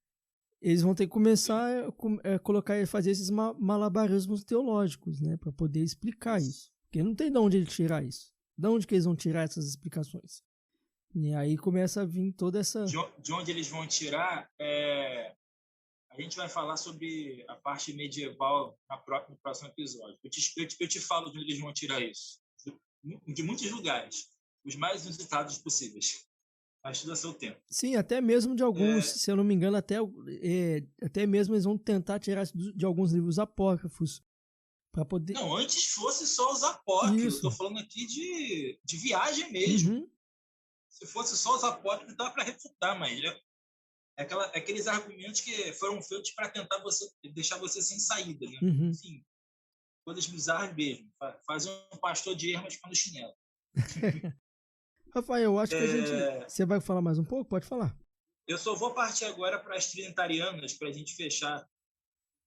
eles vão ter que começar a colocar, fazer esses malabarismos teológicos, né, para poder explicar isso. Porque não tem de onde ele tirar isso. De onde que eles vão tirar essas explicações? E aí começa a vir toda essa... De onde eles vão tirar, a gente vai falar sobre a parte medieval no próximo episódio. Eu te falo de onde eles vão tirar isso. De muitos lugares, os mais inusitados possíveis. Mas tudo a seu tempo. Sim, até mesmo de alguns, se eu não me engano, até mesmo eles vão tentar tirar de alguns livros apócrifos. Para poder... Não, antes fosse só os apócrifos. Estou falando aqui de viagem mesmo. Uhum. Se fosse só os apócrifos, dá para refutar, mas aqueles argumentos que foram feitos para tentar deixar você sem saída, né? Uhum. Enfim, coisas bizarras mesmo. Faz um pastor de ermas para no chinelo. Rafael, eu acho que a gente... Você vai falar mais um pouco? Pode falar. Eu só vou partir agora para as trinitarianas, para a gente fechar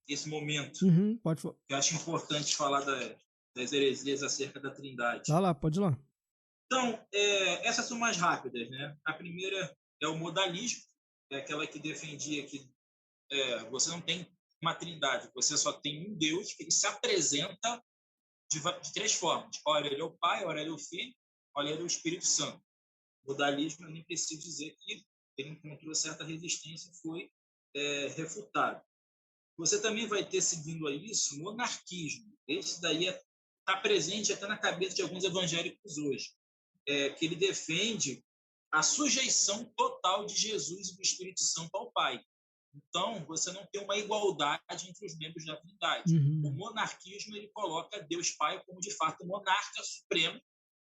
esse momento. Uhum, pode falar. Eu acho importante falar das heresias acerca da Trindade. Vai lá, pode ir lá. Então, essas são mais rápidas, né? A primeira é o modalismo, é aquela que defendia que você não tem uma trindade, você só tem um Deus que ele se apresenta de três formas. Ora ele é o Pai, ora ele é o Filho, ora ele é o Espírito Santo. O modalismo, eu nem preciso dizer que ele encontrou certa resistência e foi refutado. Você também vai ter, seguindo a isso, monarquismo. Esse daí está presente até na cabeça de alguns evangélicos hoje. Que ele defende a sujeição total de Jesus e do Espírito Santo ao Pai. Então, você não tem uma igualdade entre os membros da Trindade. Uhum. O monarquismo ele coloca Deus Pai como, de fato, monarca supremo,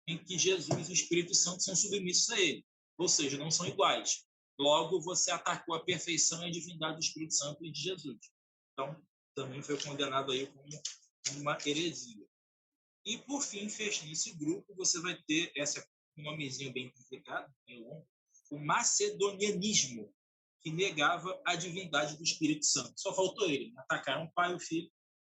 em que Jesus e o Espírito Santo são submissos a ele. Ou seja, não são iguais. Logo, você atacou a perfeição e a divindade do Espírito Santo e de Jesus. Então, também foi condenado aí como uma heresia. E, por fim, fechando esse grupo, você vai ter um nomezinho bem complicado, bem longo, o macedonianismo, que negava a divindade do Espírito Santo. Só faltou ele. Atacaram o Pai e o Filho,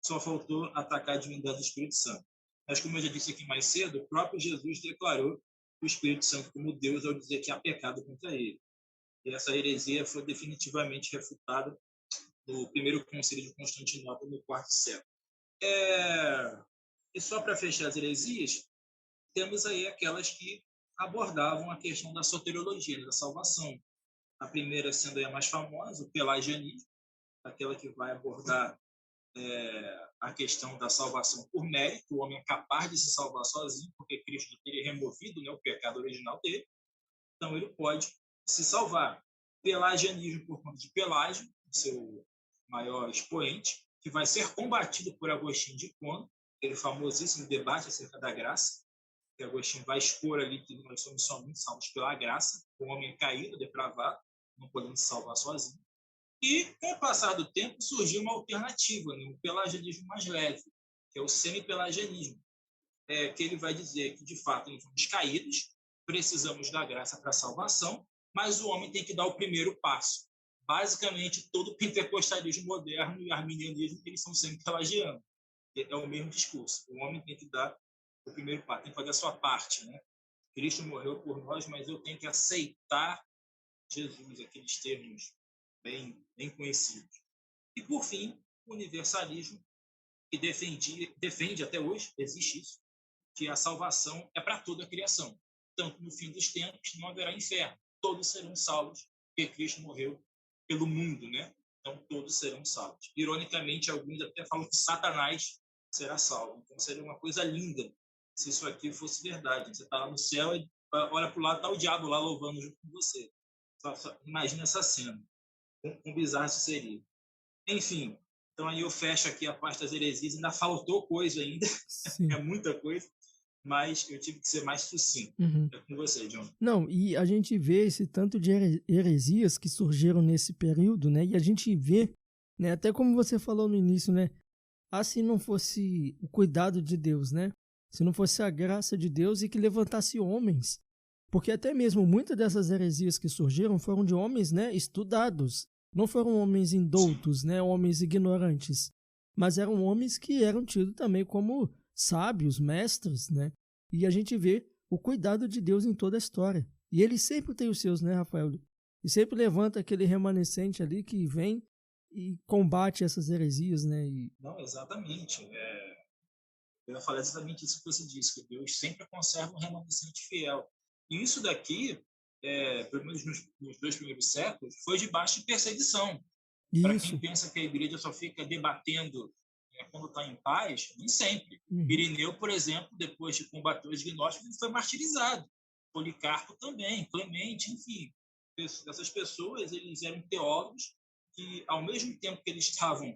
só faltou atacar a divindade do Espírito Santo. Mas, como eu já disse aqui mais cedo, o próprio Jesus declarou o Espírito Santo como Deus ao dizer que há pecado contra ele. E essa heresia foi definitivamente refutada no primeiro concílio de Constantinopla, no quarto século. E só para fechar as heresias, temos aí aquelas que abordavam a questão da soteriologia, da salvação. A primeira sendo a mais famosa, o pelagianismo, aquela que vai abordar a questão da salvação por mérito. O homem é capaz de se salvar sozinho, porque Cristo teria removido, né, o pecado original dele. Então, ele pode se salvar. Pelagianismo, por conta de Pelágio, seu maior expoente, que vai ser combatido por Agostinho de Hipona, aquele famosíssimo debate acerca da graça, que Agostinho vai expor ali que nós somos somente salvos pela graça, o homem caído, depravado, não podemos se salvar sozinho. E, com o passar do tempo, surgiu uma alternativa, né? Um pelagianismo mais leve, que é o semi-pelagianismo, que ele vai dizer que, de fato, nós somos caídos, precisamos da graça para a salvação, mas o homem tem que dar o primeiro passo. Basicamente, todo o pentecostalismo moderno e arminianismo, eles são semi-pelagianos. É o mesmo discurso. O homem tem que dar o primeiro passo, tem que fazer a sua parte, né? Cristo morreu por nós, mas eu tenho que aceitar Jesus, aqueles termos bem conhecidos. E, por fim, o universalismo, que defende até hoje, existe isso, que a salvação é para toda a criação. Tanto no fim dos tempos não haverá inferno. Todos serão salvos, porque Cristo morreu pelo mundo, né? Então, todos serão salvos. Ironicamente, alguns até falam que Satanás será salvo. Então, seria uma coisa linda se isso aqui fosse verdade. Você está lá no céu e olha para o lado, está o diabo lá louvando junto com você. Só imagina essa cena. Quão bizarro isso seria. Enfim, então aí eu fecho aqui a parte das heresias. Ainda faltou coisa ainda. É muita coisa. Mas eu tive que ser mais sucinto. Uhum. É com você, John. Não, e a gente vê esse tanto de heresias que surgiram nesse período, né? E a gente vê, né, até como você falou no início, né? Se não fosse o cuidado de Deus, né? Se não fosse a graça de Deus e que levantasse homens. Porque até mesmo muitas dessas heresias que surgiram foram de homens, né, estudados. Não foram homens indoutos, né, homens ignorantes. mas eram homens que eram tidos também como sábios, mestres, né? E a gente vê o cuidado de Deus em toda a história. E ele sempre tem os seus, né, Rafael? E sempre levanta aquele remanescente ali que vem e combate essas heresias, né? Não, exatamente. Eu ia falar exatamente isso que você disse, que Deus sempre conserva um remanescente fiel. E isso daqui, pelo menos nos 2 primeiros séculos, foi debaixo de perseguição. Para quem pensa que a igreja só fica debatendo quando está em paz, nem sempre. Irineu, por exemplo, depois de combater os gnósticos, ele foi martirizado. Policarpo também, Clemente, enfim. Essas pessoas, eles eram teólogos que, ao mesmo tempo que eles estavam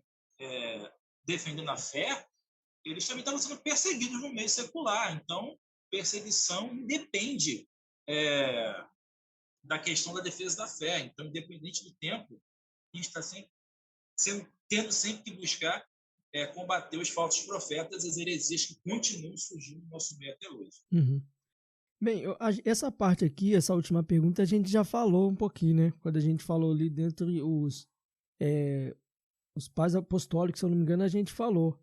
defendendo a fé, eles também estavam sendo perseguidos no meio secular. Então, perseguição independe da questão da defesa da fé. Então, independente do tempo, a gente está tendo sempre que buscar combater os falsos profetas e as heresias que continuam surgindo no nosso meio até hoje. Bem, essa parte aqui, essa última pergunta, a gente já falou um pouquinho, né? Quando a gente falou ali dentre os pais apostólicos, se eu não me engano, a gente falou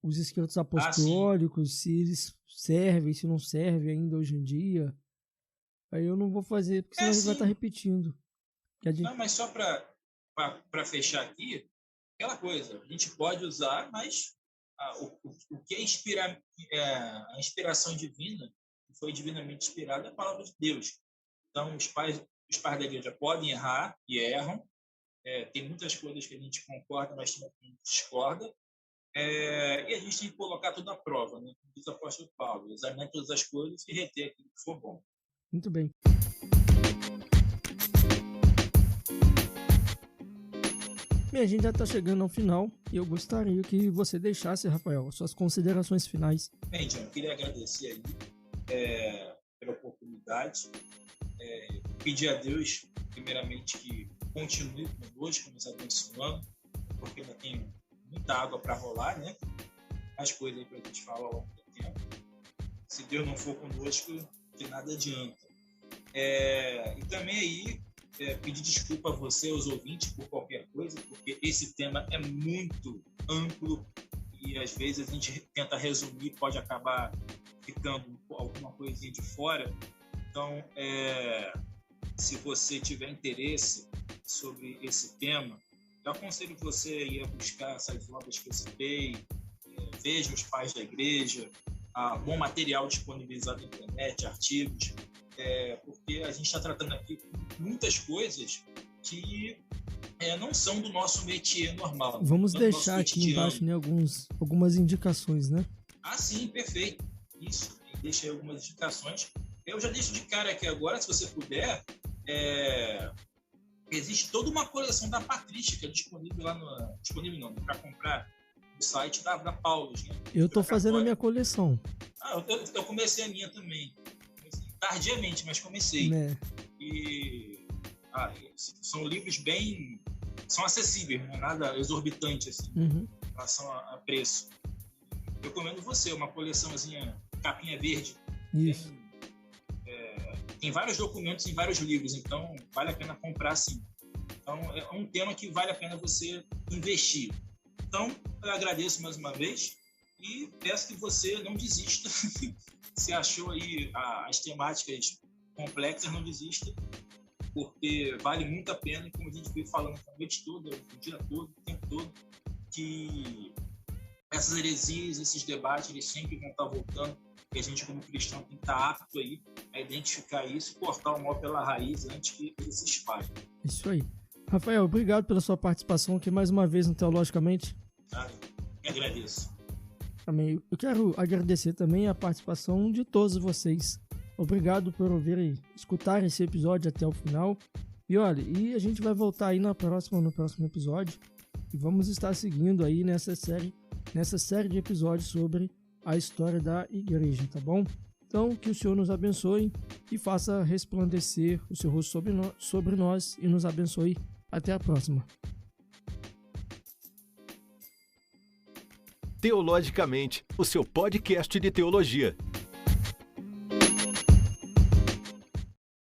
os escritos apostólicos, se eles servem, se não servem ainda hoje em dia. Aí eu não vou fazer, porque senão a gente vai estar repetindo. Não, mas só para fechar aqui, aquela coisa, a gente pode usar, mas o que a inspiração divina, que foi divinamente inspirada, é a palavra de Deus. Então, os pais da igreja podem errar e erram. Tem muitas coisas que a gente concorda, mas também a gente discorda. E a gente tem que colocar tudo à prova, né? Como diz o apóstolo Paulo, examinar todas as coisas e reter aquilo que for bom. Muito bem. Bem, a gente já está chegando ao final e eu gostaria que você deixasse, Rafael, suas considerações finais. Bem, John, eu queria agradecer aí pela oportunidade. Pedir a Deus, primeiramente, que continue conosco, nos abençoando, porque ainda tem muita água para rolar, né? Mais coisas aí para a gente falar ao longo do tempo. Se Deus não for conosco, de nada adianta. E também aí, pedir desculpa a você, aos ouvintes, por qualquer coisa, porque esse tema é muito amplo e às vezes a gente tenta resumir, pode acabar ficando alguma coisinha de fora. Então, se você tiver interesse sobre esse tema, eu aconselho você a ir buscar essas obras que eu citei, veja os pais da igreja, bom material disponibilizado na internet, artigos, porque a gente está tratando aqui muitas coisas que não são do nosso métier normal. Vamos deixar aqui embaixo, né, algumas indicações, né? Sim, perfeito. Isso, deixa aí algumas indicações. Eu já deixo de cara aqui agora, se você puder, existe toda uma coleção da Patrística disponível lá para comprar no site da Paulus, né? Eu estou fazendo a minha coleção. Eu comecei a minha também. Tardiamente, mas comecei. E são livros são acessíveis, não é nada exorbitante assim, em relação a preço. Eu recomendo você, uma coleçãozinha, capinha verde. Isso. Tem vários documentos em vários livros, então vale a pena comprar sim. Então é um tema que vale a pena você investir. Então eu agradeço mais uma vez e peço que você não desista. Se achou aí as temáticas complexas, não desista, porque vale muito a pena, como a gente veio falando a noite toda, o dia todo, o tempo todo, que essas heresias, esses debates, eles sempre vão estar voltando, e a gente, como cristão, tem que estar apto aí a identificar isso, cortar o mal pela raiz antes que ele se espalhe. Isso aí. Rafael, obrigado pela sua participação aqui mais uma vez no Teologicamente. Eu agradeço. Também. Eu quero agradecer também a participação de todos vocês. Obrigado por ouvir e escutar esse episódio até o final. E olha, a gente vai voltar aí no próximo episódio e vamos estar seguindo aí nessa série de episódios sobre a história da igreja, tá bom? Então, que o Senhor nos abençoe e faça resplandecer o seu rosto sobre nós e nos abençoe. Até a próxima. Teologicamente, o seu podcast de teologia.